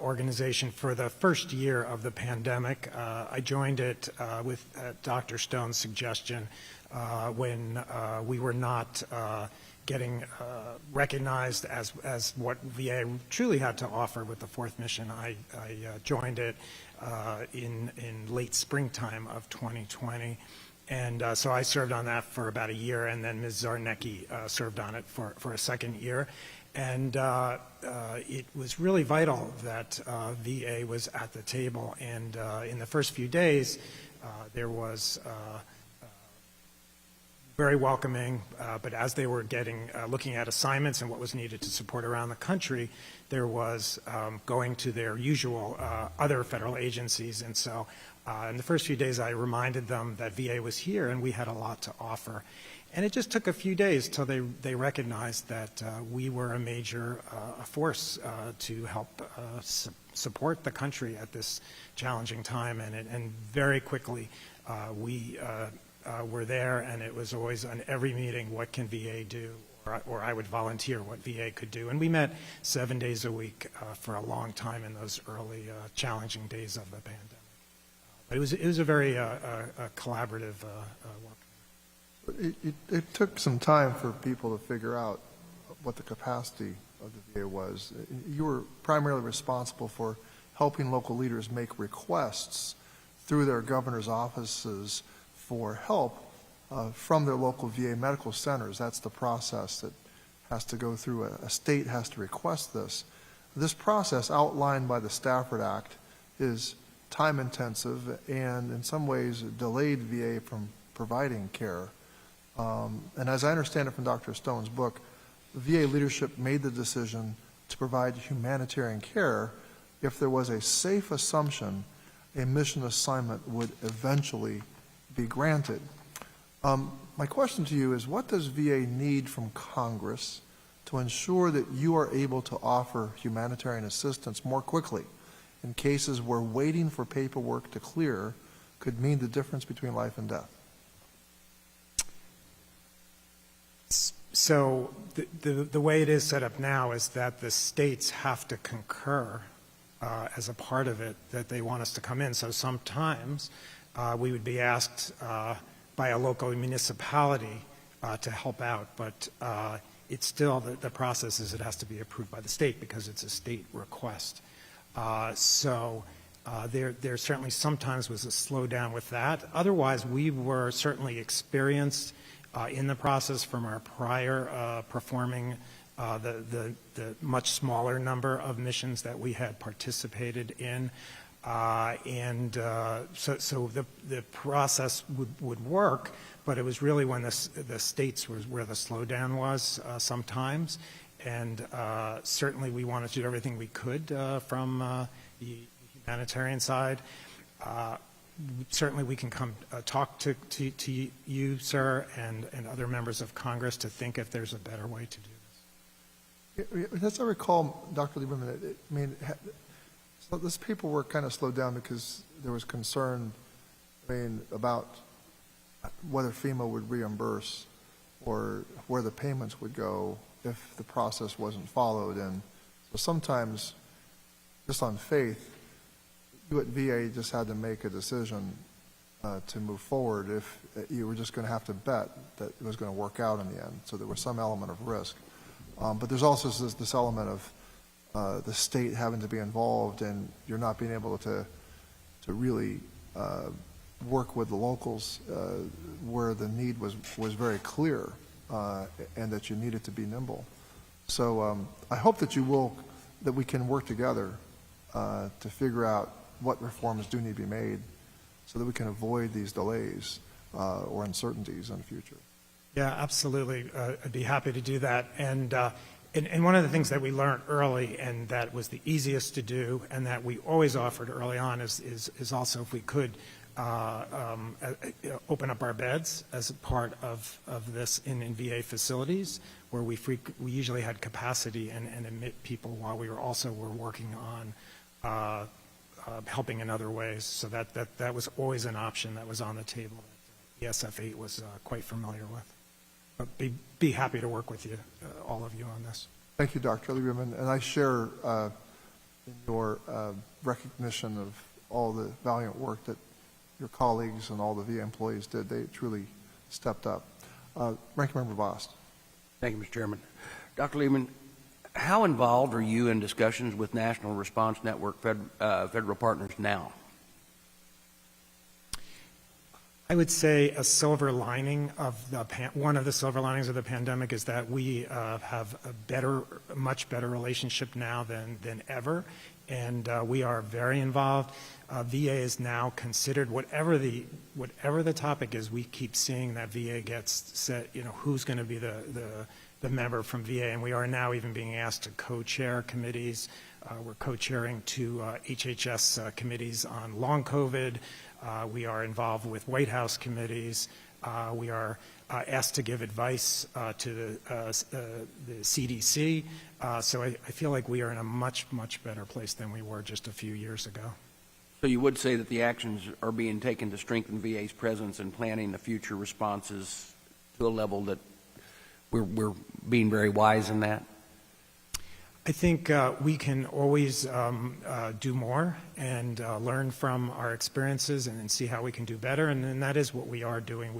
organization for the first year of the pandemic. I joined it with Dr. Stone's suggestion when we were not getting recognized as what VA truly had to offer with the fourth mission. I joined it in late springtime of 2020. And so I served on that for about a year, and then Ms. Zarnecki served on it for a second year. And it was really vital that VA was at the table. And in the first few days, there was very welcoming, but as they were looking at assignments and what was needed to support around the country, there was going to their usual other federal agencies. And so in the first few days, I reminded them that VA was here and we had a lot to offer. And it just took a few days till they recognized that we were a major force to help support the country at this challenging time. And very quickly, we were there, and it was always on every meeting, what can VA do? Or I would volunteer what VA could do. And we met 7 days a week for a long time in those early challenging days of the pandemic. But it was a very collaborative work. It took some time for people to figure out what the capacity of the VA was. You were primarily responsible for helping local leaders make requests through their governor's offices for help from their local VA medical centers. That's the process that has to go through. A state has to request this. This process outlined by the Stafford Act is time-intensive and in some ways delayed VA from providing care. And as I understand it from Dr. Stone's book, the VA leadership made the decision to provide humanitarian care if there was a safe assumption a mission assignment would eventually be granted. My question to you is, what does VA need from Congress to ensure that you are able to offer humanitarian assistance more quickly in cases where waiting for paperwork to clear could mean the difference between life and death? So the way it is set up now is that the states have to concur as a part of it that they want us to come in. So sometimes we would be asked by a local municipality to help out, but it's still the process is it has to be approved by the state because it's a state request. So there certainly sometimes was a slowdown with that. Otherwise, we were certainly experienced in the process from our prior performing the much smaller number of missions that we had participated in. So the process would work, but it was really when the states was where the slowdown was sometimes. And certainly we wanted to do everything we could from the humanitarian side. Certainly we can come talk to you, sir, and other members of Congress to think if there's a better way to do this. As I recall, Dr. Lieberman, so this paperwork kind of slowed down because there was concern, about whether FEMA would reimburse or where the payments would go if the process wasn't followed. And so sometimes, just on faith, you at VA just had to make a decision to move forward if you were just going to have to bet that it was going to work out in the end. So there was some element of risk. But there's also this element of the state having to be involved, and you're not being able to really work with the locals where the need was very clear, and that you needed to be nimble. So I hope that we can work together to figure out what reforms do need to be made so that we can avoid these delays or uncertainties in the future. Yeah, absolutely. I'd be happy to do that. And one of the things that we learned early, and that was the easiest to do, and that we always offered early on, is also if we could open up our beds as a part of this in VA facilities, where we usually had capacity and admit people while we were working on helping in other ways. So that was always an option that was on the table that the SF8 was quite familiar with. But be happy to work with you, all of you, on this. Thank you, Dr. Lieberman, and I share in your recognition of all the valiant work that your colleagues and all the VA employees did. They truly stepped up. Ranking Member Bost. Thank you, Mr. Chairman. Dr. Lieberman, how involved are you in discussions with National Response Network federal partners now? I would say a silver lining of one of the silver linings of the pandemic is that we have a much better relationship now than ever, and we are very involved. VA is now considered, whatever the topic is, we keep seeing that VA gets set, who's going to be the member from VA, and we are now even being asked to co-chair committees. We're co-chairing two HHS committees on long COVID. We are involved with White House committees. We are asked to give advice to the CDC. So I feel like we are in a much, much better place than we were just a few years ago. So you would say that the actions are being taken to strengthen VA's presence and planning the future responses to a level that we're being very wise in that? I think we can always do more and learn from our experiences and see how we can do better, and that is what we are doing.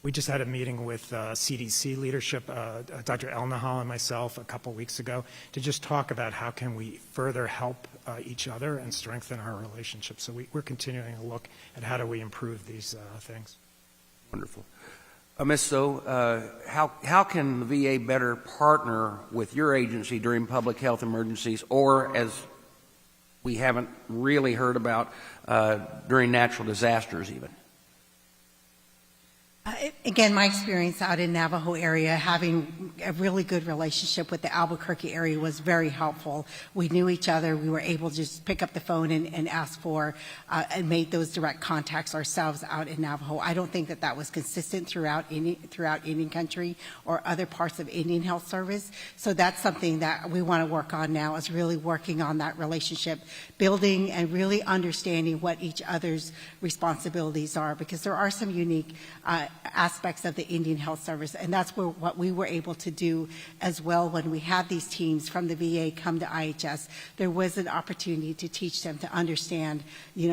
We just had a meeting with CDC leadership, Dr. Elnahal and myself, a couple weeks ago, to just talk about how can we further help each other and strengthen our relationship. So we're continuing to look at how do we improve these things. Wonderful. Ms. So, how can the VA better partner with your agency during public health emergencies, or, as we haven't really heard about, during natural disasters even? Again, my experience out in Navajo area, having a really good relationship with the Albuquerque area was very helpful. We knew each other. We were able to just pick up the phone and ask for and make those direct contacts ourselves out in Navajo. I don't think that was consistent throughout Indian country or other parts of Indian Health Service. So that's something that we want to work on now, is really working on that relationship building and really understanding what each other's responsibilities are, because there are some unique aspects of the Indian Health Service, and that's what we were able to do as well when we had these teams from the VA come to IHS. There was an opportunity to teach them to understand,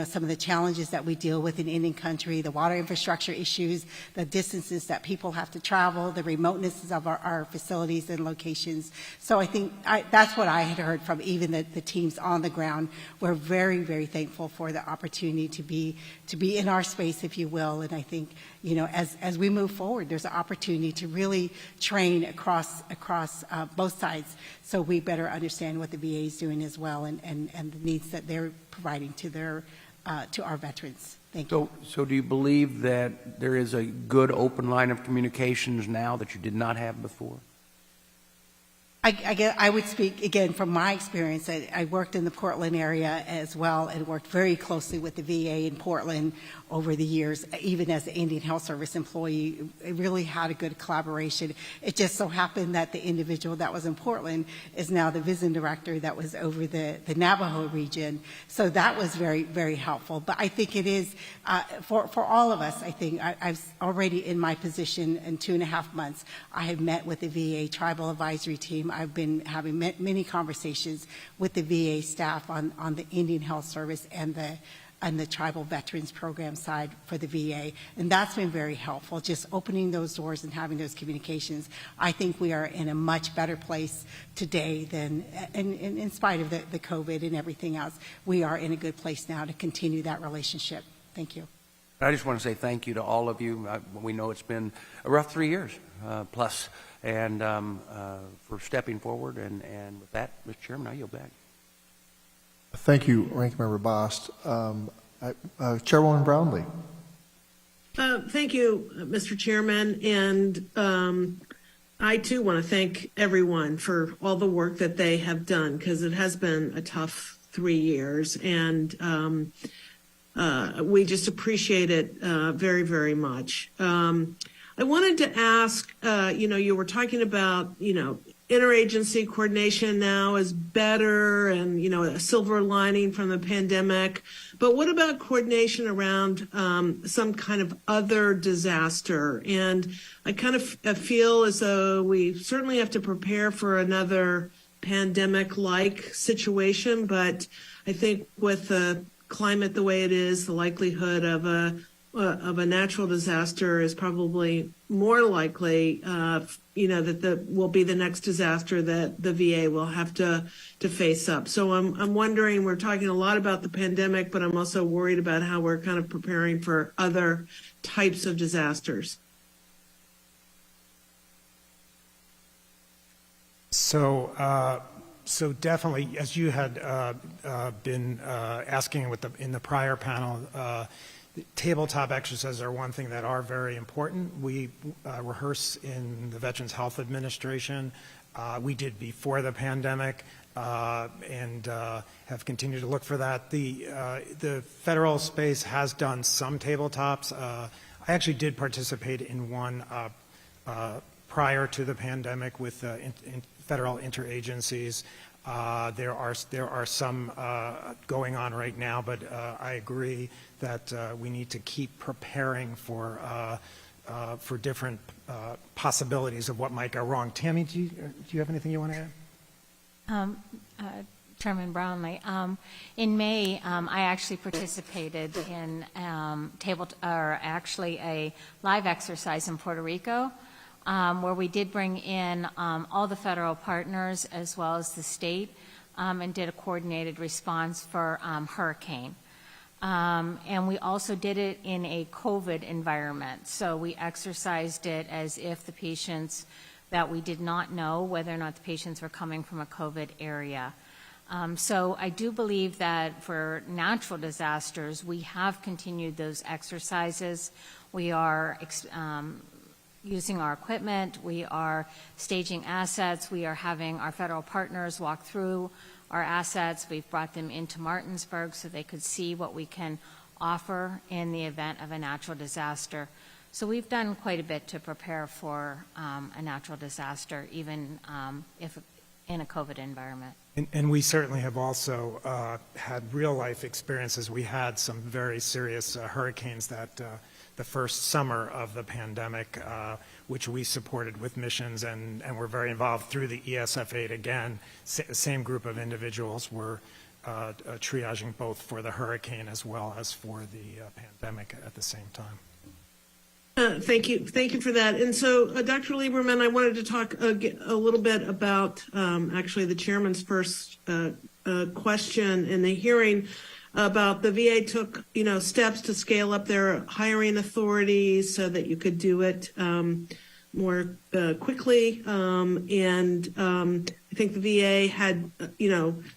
some of the challenges that we deal with in Indian country, the water infrastructure issues, the distances that people have to travel, the remotenesses of our facilities and locations. So I think that's what I had heard from even the teams on the ground. We're very, very thankful for the opportunity to be in our space, if you will, and I think as we move forward, there's an opportunity to really train across both sides, so we better understand what the VA is doing as well, and the needs that they're providing to our veterans. Thank you. So do you believe that there is a good open line of communications now that you did not have before? I would speak again from my experience. I worked in the Portland area as well and worked very closely with the VA in Portland over the years, even as an Indian Health Service employee. It really had a good collaboration. It just so happened that the individual that was in Portland is now the visiting director that was over the Navajo region. So that was very, very helpful. But I think it is, for all of us, I think, I've already in my position in 2.5 months, I have met with the VA Tribal Advisory Team. I've been having many conversations with the VA staff on the Indian Health Service and the Tribal Veterans Program side for the VA. And that's been very helpful, just opening those doors and having those communications. I think we are in a much better place today than, in spite of the COVID and everything else, we are in a good place now to continue that relationship. Thank you. I just want to say thank you to all of you. We know it's been a rough 3 years plus, and for stepping forward. And with that, Mr. Chairman, I yield back. Thank you, Ranking Member Bost. Chairwoman Brownlee. Thank you, Mr. Chairman. And I, too, want to thank everyone for all the work that they have done, because it has been a tough 3 years. And we just appreciate it very, very much. I wanted to ask, you were talking about, interagency coordination now is better and, a silver lining from the pandemic. But what about coordination around some kind of other disaster? And I kind of feel as though we certainly have to prepare for another pandemic-like situation. But I think with the climate the way it is, the likelihood of a natural disaster is probably more likely, that will be the next disaster that the VA will have to face up. So I'm wondering, we're talking a lot about the pandemic, but I'm also worried about how we're kind of preparing for other types of disasters. So definitely, as you had been asking in the prior panel, tabletop exercises are one thing that are very important. We rehearse in the Veterans Health Administration. We did before the pandemic and have continued to look for that. The federal space has done some tabletops. I actually did participate in one prior to the pandemic with federal interagencies. There are some going on right now, but I agree that we need to keep preparing for different possibilities of what might go wrong. Tammy, do you have anything you want to add? Chairman Brownlee, in May, I actually participated in a live exercise in Puerto Rico. Where we did bring in all the federal partners as well as the state and did a coordinated response for hurricane. And we also did it in a COVID environment. So we exercised it as if the patients that we did not know whether or not the patients were coming from a COVID area. So I do believe that for natural disasters, we have continued those exercises. We are using our equipment, we are staging assets, we are having our federal partners walk through our assets. We've brought them into Martinsburg so they could see what we can offer in the event of a natural disaster. So we've done quite a bit to prepare for a natural disaster, even if in a COVID environment. And we certainly have also had real-life experiences. We had some very serious hurricanes that the first summer of the pandemic, which we supported with missions and were very involved through the ESF-8 again. Same group of individuals were triaging both for the hurricane as well as for the pandemic at the same time. Thank you for that. And so, Dr. Lieberman, I wanted to talk a little bit about actually the chairman's first question in the hearing about the VA took, steps to scale up their hiring authorities so that you could do it more quickly. And I think the VA had,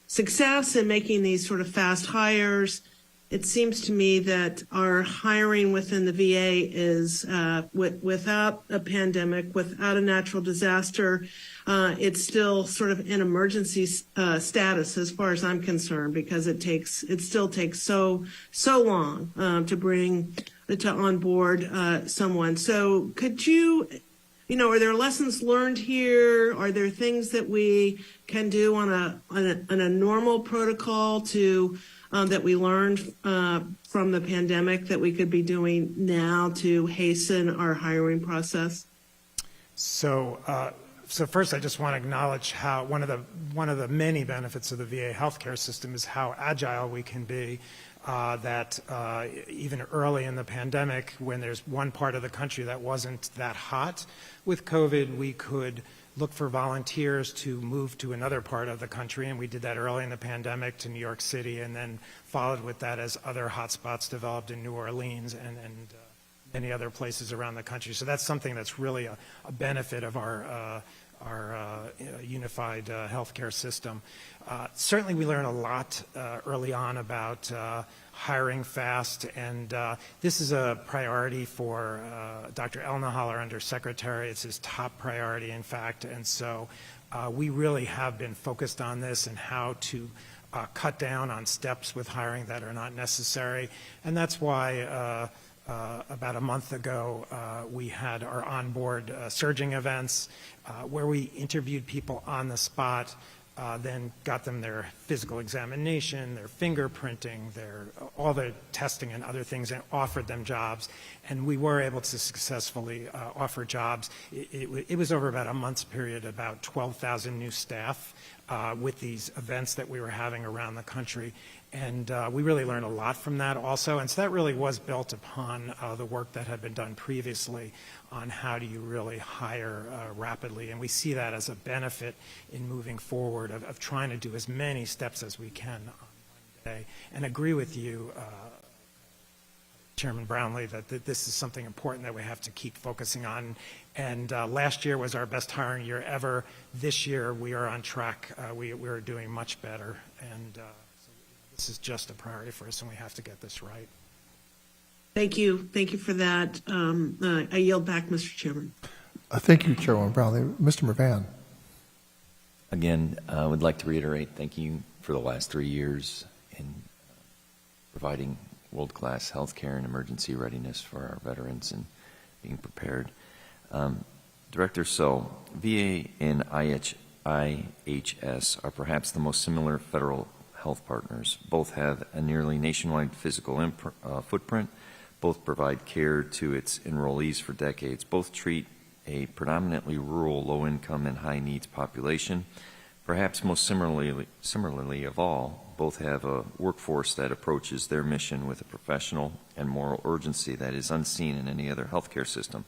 success in making these sort of fast hires. it seems to me that our hiring within the VA is, without a pandemic, without a natural disaster, it's still sort of in emergency status as far as I'm concerned, because it still takes so long to bring to onboard someone. So could you, are there lessons learned here? Are there things that we can do on a normal protocol to that we learned from the pandemic that we could be doing now to hasten our hiring process? So first, I just want to acknowledge how one of the many benefits of the VA healthcare system is how agile we can be. That even early in the pandemic, when there's one part of the country that wasn't that hot with COVID, we could look for volunteers to move to another part of the country, and we did that early in the pandemic to New York City, and then followed with that as other hotspots developed in New Orleans and many other places around the country. So that's something that's really a benefit of our unified healthcare system. Certainly we learned a lot early on about hiring fast, and this is a priority for Dr. Elnahal, our Undersecretary. It's his top priority, in fact, and so we really have been focused on this and how to cut down on steps with hiring that are not necessary, and that's why about a month ago, we had our onboard surging events where we interviewed people on the spot, then got them their physical examination, their fingerprinting, all their testing and other things, and offered them jobs. And we were able to successfully offer jobs. It was over about a month's period, about 12,000 new staff with these events that we were having around the country. And we really learned a lot from that also. And so that really was built upon the work that had been done previously on how do you really hire rapidly. And we see that as a benefit in moving forward of trying to do as many steps as we can on one day. And agree with you, Chairman Brownlee, that this is something important that we have to keep focusing on. And last year was our best hiring year ever. This year we are on track. We're doing much better. And this is just a priority for us, and we have to get this right. Thank you. Thank you for that. I yield back, Mr. Chairman. Thank you, Chairwoman Brownlee. Mr. Mervan. Again, I would like to reiterate thank you for the last 3 years in providing world-class health care and emergency readiness for our veterans and being prepared. Director So, VA and IHS are perhaps the most similar federal health partners. Both have a nearly nationwide physical footprint. Both provide care to its enrollees for decades. Both treat a predominantly rural, low-income, and high-needs population. Perhaps most similarly of all, both have a workforce that approaches their mission with a professional and moral urgency that is unseen in any other healthcare system.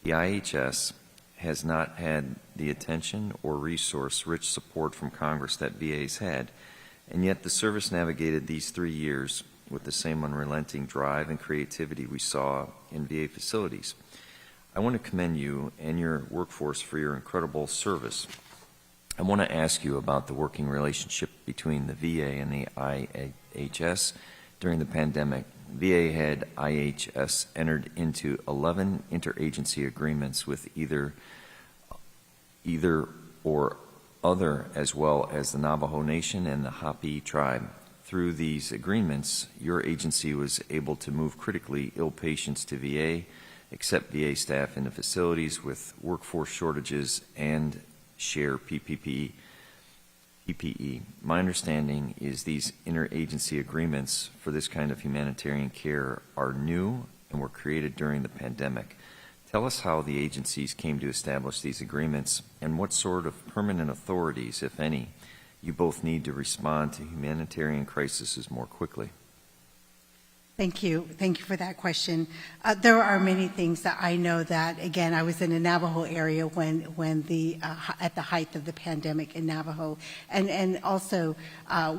The IHS has not had the attention or resource-rich support from Congress that VA's had, and yet the service navigated these 3 years with the same unrelenting drive and creativity we saw in VA facilities. I want to commend you and your workforce for your incredible service. I want to ask you about the working relationship between the VA and the IHS during the pandemic. VA had IHS entered into 11 interagency agreements with either or other, as well as the Navajo Nation and the Hopi tribe. Through these agreements, your agency was able to move critically ill patients to VA, accept VA staff in the facilities with workforce shortages, and share PPE. My understanding is these interagency agreements for this kind of humanitarian care are new and were created during the pandemic. Tell us how the agencies came to establish these agreements and what sort of permanent authorities, if any, you both need to respond to humanitarian crises more quickly. Thank you. Thank you for that question. There are many things that I know that, again, I was in the Navajo area when the at the height of the pandemic in Navajo, and also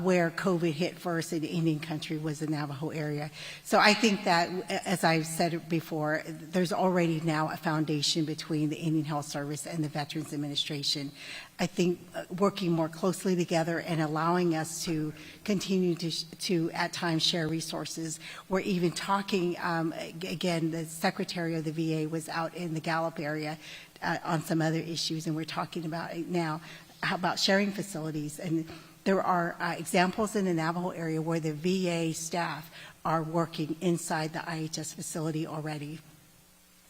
where COVID hit first in Indian country was the Navajo area. So I think that, as I've said before, there's already now a foundation between the Indian Health Service and the Veterans Administration. I think working more closely together and allowing us to continue to at times share resources. We're even talking, again, the Secretary of the VA was out in the Gallup area on some other issues, and we're talking about it now, how about sharing facilities. And there are examples in the Navajo area where the VA staff are working inside the IHS facility already.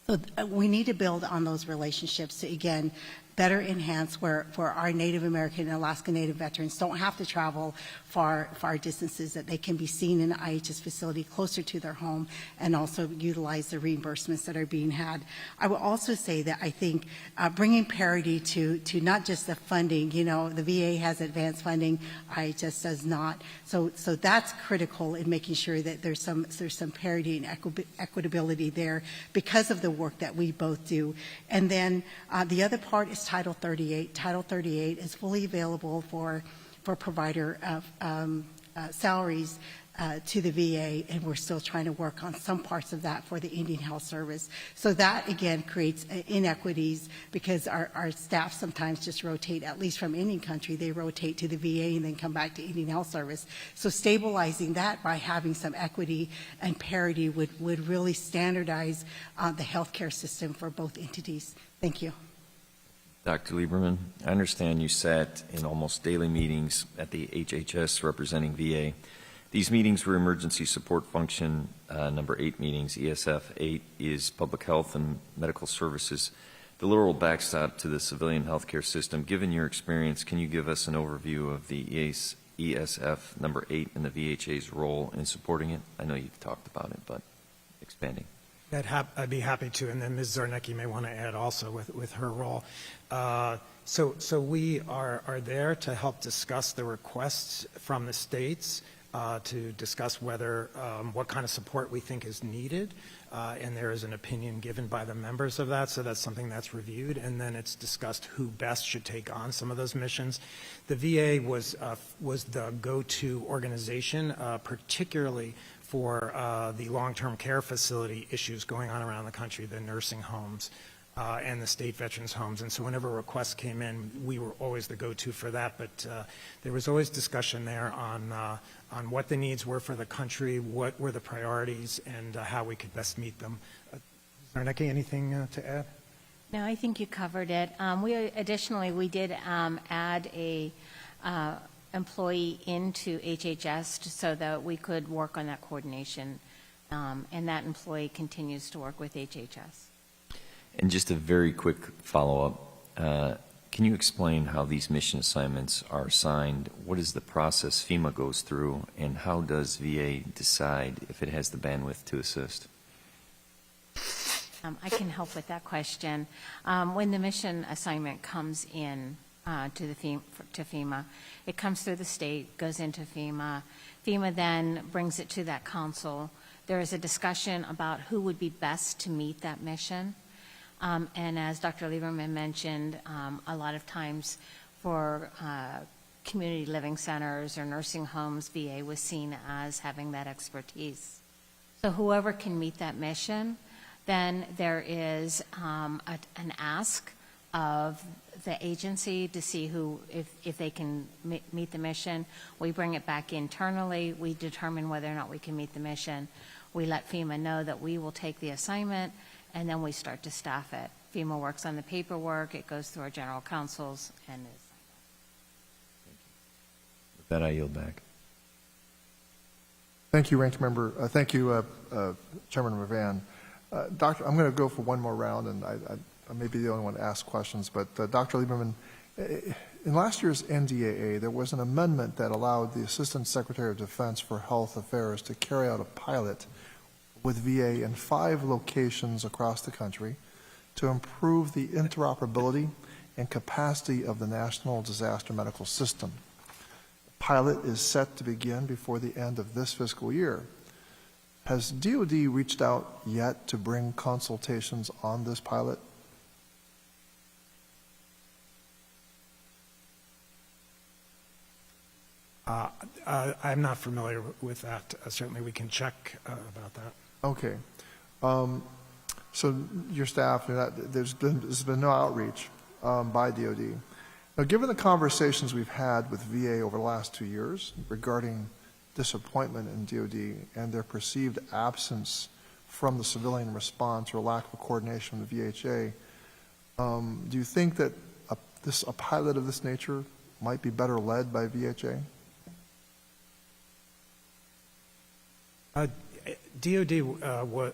So we need to build on those relationships to, again, better enhance where our Native American and Alaska Native veterans don't have to travel far distances, that they can be seen in the IHS facility closer to their home and also utilize the reimbursements that are being had. I will also say that I think bringing parity to not just the funding, you know, the VA has advanced funding, IHS does not. So that's critical in making sure that there's some parity and equitability there because of the work that we both do. And then the other part is Title 38. Title 38 is fully available for provider salaries to the VA, and we're still trying to work on some parts of that for the Indian Health Service. So that, again, creates inequities because our staff sometimes just rotate, at least from Indian country, they rotate to the VA and then come back to Indian Health Service. So stabilizing that by having some equity and parity would really standardize the healthcare system for both entities. Thank you. Dr. Lieberman, I understand you sat in almost daily meetings at the HHS representing VA. These meetings were emergency support function number 8 meetings. ESF 8 is public health and medical services, the literal backstop to the civilian healthcare system. Given your experience, can you give us an overview of the ESF number 8 and the VHA's role in supporting it? I know you've talked about it, but expanding. I'd be happy to, and then Ms. Zarnecki may want to add also with her role. So we are there to help discuss the requests from the states, to discuss whether what kind of support we think is needed, and there is an opinion given by the members of that, so that's something that's reviewed, and then it's discussed who best should take on some of those missions. The VA was the go-to organization, particularly for the long-term care facility issues going on around the country, the nursing homes and the state veterans homes. And so whenever requests came in, we were always the go-to for that. But there was always discussion there on what the needs were for the country, what were the priorities, and how we could best meet them. Zarnecki, anything to add? No, I think you covered it. Additionally, we did add a employee into HHS so that we could work on that coordination, and that employee continues to work with HHS. And just a very quick follow-up. Can you explain how these mission assignments are assigned? What is the process FEMA goes through, and how does VA decide if it has the bandwidth to assist? I can help with that question. When the mission assignment comes in to FEMA, it comes through the state, goes into FEMA. FEMA then brings it to that council. There is a discussion about who would be best to meet that mission. And as Dr. Lieberman mentioned, a lot of times for community living centers or nursing homes, VA was seen as having that expertise. So whoever can meet that mission, then there is an ask of the agency to see if they can meet the mission. We bring it back internally. We determine whether or not we can meet the mission. We let FEMA know that we will take the assignment, and then we start to staff it. FEMA works on the paperwork. It goes through our general counsels and is. With that, I yield back. Thank you, Ranking Member. Thank you, Chairman Ravan. Doctor, I'm going to go for one more round, and I may be the only one to ask questions, but Dr. Lieberman, in last year's NDAA, there was an amendment that allowed the Assistant Secretary of Defense for Health Affairs to carry out a pilot with VA in 5 locations across the country to improve the interoperability and capacity of the National Disaster Medical System. The pilot is set to begin before the end of this fiscal year. Has DOD reached out yet to bring consultations on this pilot? I'm not familiar with that. Certainly, we can check about that. Okay. So your staff, there's been no outreach by DOD. Now, given the conversations we've had with VA over the last 2 years regarding disappointment in DOD and their perceived absence from the civilian response or lack of coordination with the VHA, do you think that a pilot of this nature might be better led by VHA? DOD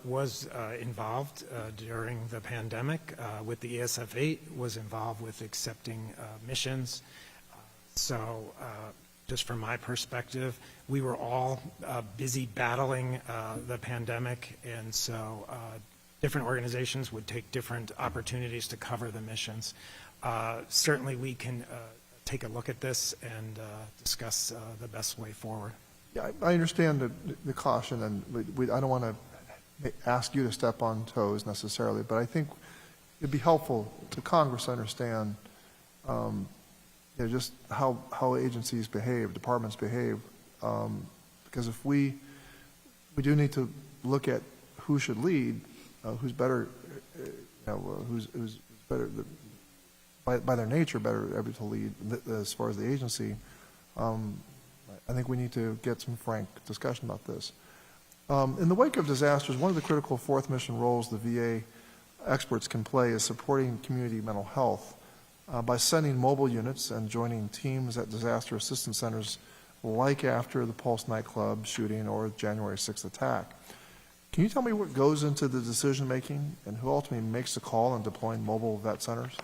was involved during the pandemic with the ESF-8, was involved with accepting missions. So just from my perspective, we were all busy battling the pandemic, and so different organizations would take different opportunities to cover the missions. Certainly we can take a look at this and discuss the best way forward. Yeah, I understand the caution, and I don't want to ask you to step on toes necessarily, but I think it'd be helpful to Congress to understand just how agencies behave, departments behave, because if we do need to look at who should lead, who's better, who's better by their nature better able to lead as far as the agency. I think we need to get some frank discussion about this. In the wake of disasters, one of the critical fourth mission roles the VA experts can play is supporting community mental health by sending mobile units and joining teams at disaster assistance centers like after the Pulse nightclub shooting or January 6th attack. Can you tell me what goes into the decision making and who ultimately makes the call on deploying mobile vet centers?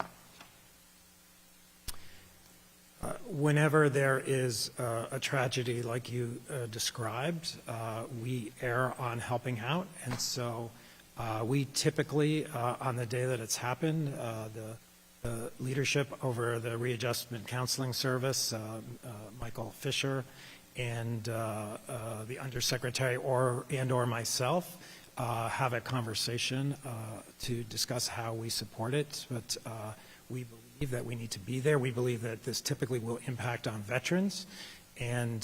Whenever there is a tragedy like you described, we err on helping out, and so we typically, on the day that it's happened, the leadership over the Readjustment Counseling Service, Michael Fisher, and the Undersecretary or myself have a conversation to discuss how we support it, but we believe that we need to be there. We believe that this typically will impact on veterans, and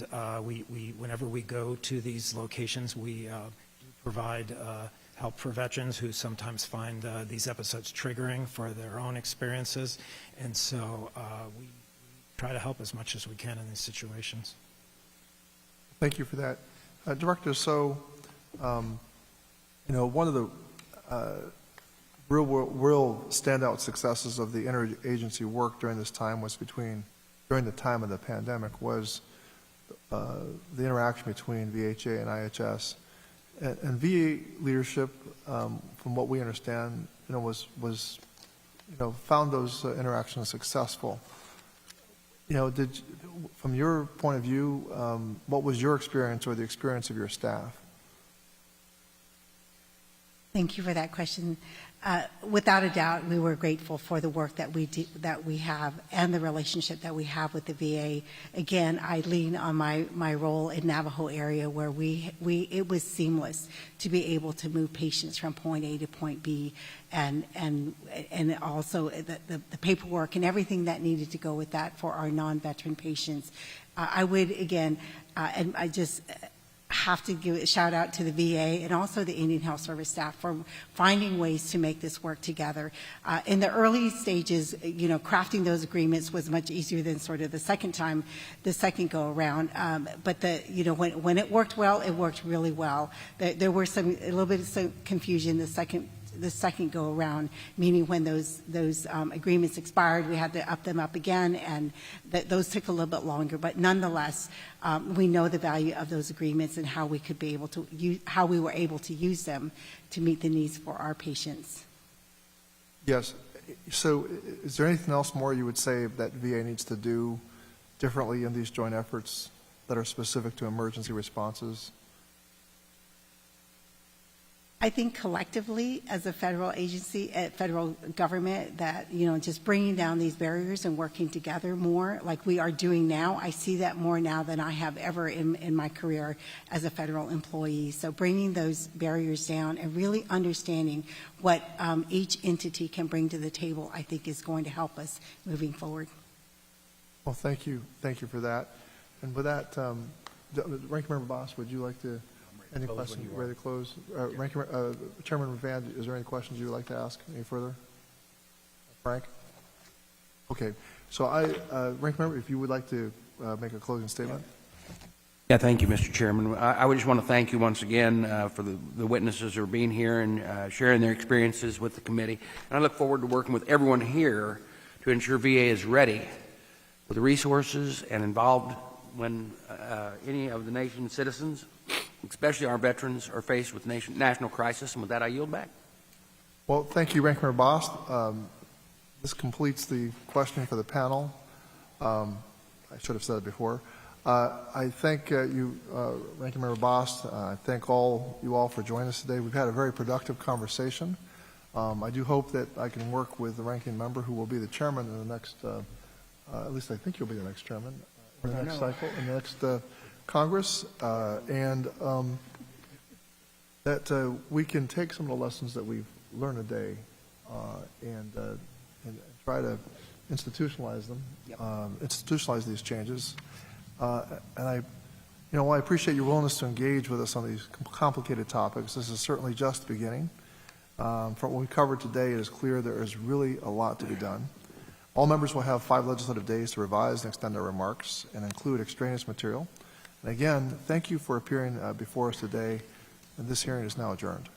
whenever we go to these locations, we provide help for veterans who sometimes find these episodes triggering for their own experiences, and so we try to help as much as we can in these situations. Thank you for that. Director, so, one of the real standout successes of the interagency work during this time during the time of the pandemic was the interaction between VHA and IHS. And VA leadership, from what we understand, found those interactions successful. From your point of view, what was your experience or the experience of your staff? Thank you for that question. Without a doubt, we were grateful for the work that we have and the relationship that we have with the VA. Again, I lean on my role in Navajo area where it was seamless to be able to move patients from point A to point B, and also the paperwork and everything that needed to go with that for our non-veteran patients. I would again, and I just have to give a shout out to the VA and also the Indian Health Service staff for finding ways to make this work together. In the early stages, crafting those agreements was much easier than sort of the second go around. But when it worked well, it worked really well. There were a little bit of some confusion the second go around, meaning when those agreements expired, we had to up them again, and those took a little bit longer. But nonetheless, we know the value of those agreements and how we were able to use them to meet the needs for our patients. Yes. So, is there anything else more you would say that VA needs to do differently in these joint efforts that are specific to emergency responses? I think collectively, as a federal agency, federal government, that, just bringing down these barriers and working together more like we are doing now, I see that more now than I have ever in my career as a federal employee. So bringing those barriers down and really understanding what each entity can bring to the table, I think is going to help us moving forward. Well, thank you. Thank you for that. And with that, Ranking Member Boss, would you like to, any questions? Ready to close? Chairman Van, is there any questions you would like to ask any further? Frank? Okay. So Ranking Member, if you would like to make a closing statement. Yeah, thank you, Mr. Chairman. I would just want to thank you once again for the witnesses who are being here and sharing their experiences with the committee. And I look forward to working with everyone here to ensure VA is ready with the resources and involved when any of the nation's citizens, especially our veterans, are faced with national crisis. And with that, I yield back. Well, thank you, Ranking Member Boss. This completes the questioning for the panel. I should have said it before. I thank you, Ranking Member Bost. I thank you all for joining us today. We've had a very productive conversation. I do hope that I can work with the Ranking Member, who will be the chairman in the next, at least I think you'll be the next chairman, in the next cycle, in the next Congress, and that we can take some of the lessons that we've learned today and try to institutionalize them, institutionalize these changes. And I appreciate your willingness to engage with us on these complicated topics. This is certainly just the beginning. From what we covered today, it is clear there is really a lot to be done. All members will have 5 legislative days to revise and extend their remarks and include extraneous material. And again, thank you for appearing before us today, and this hearing is now adjourned.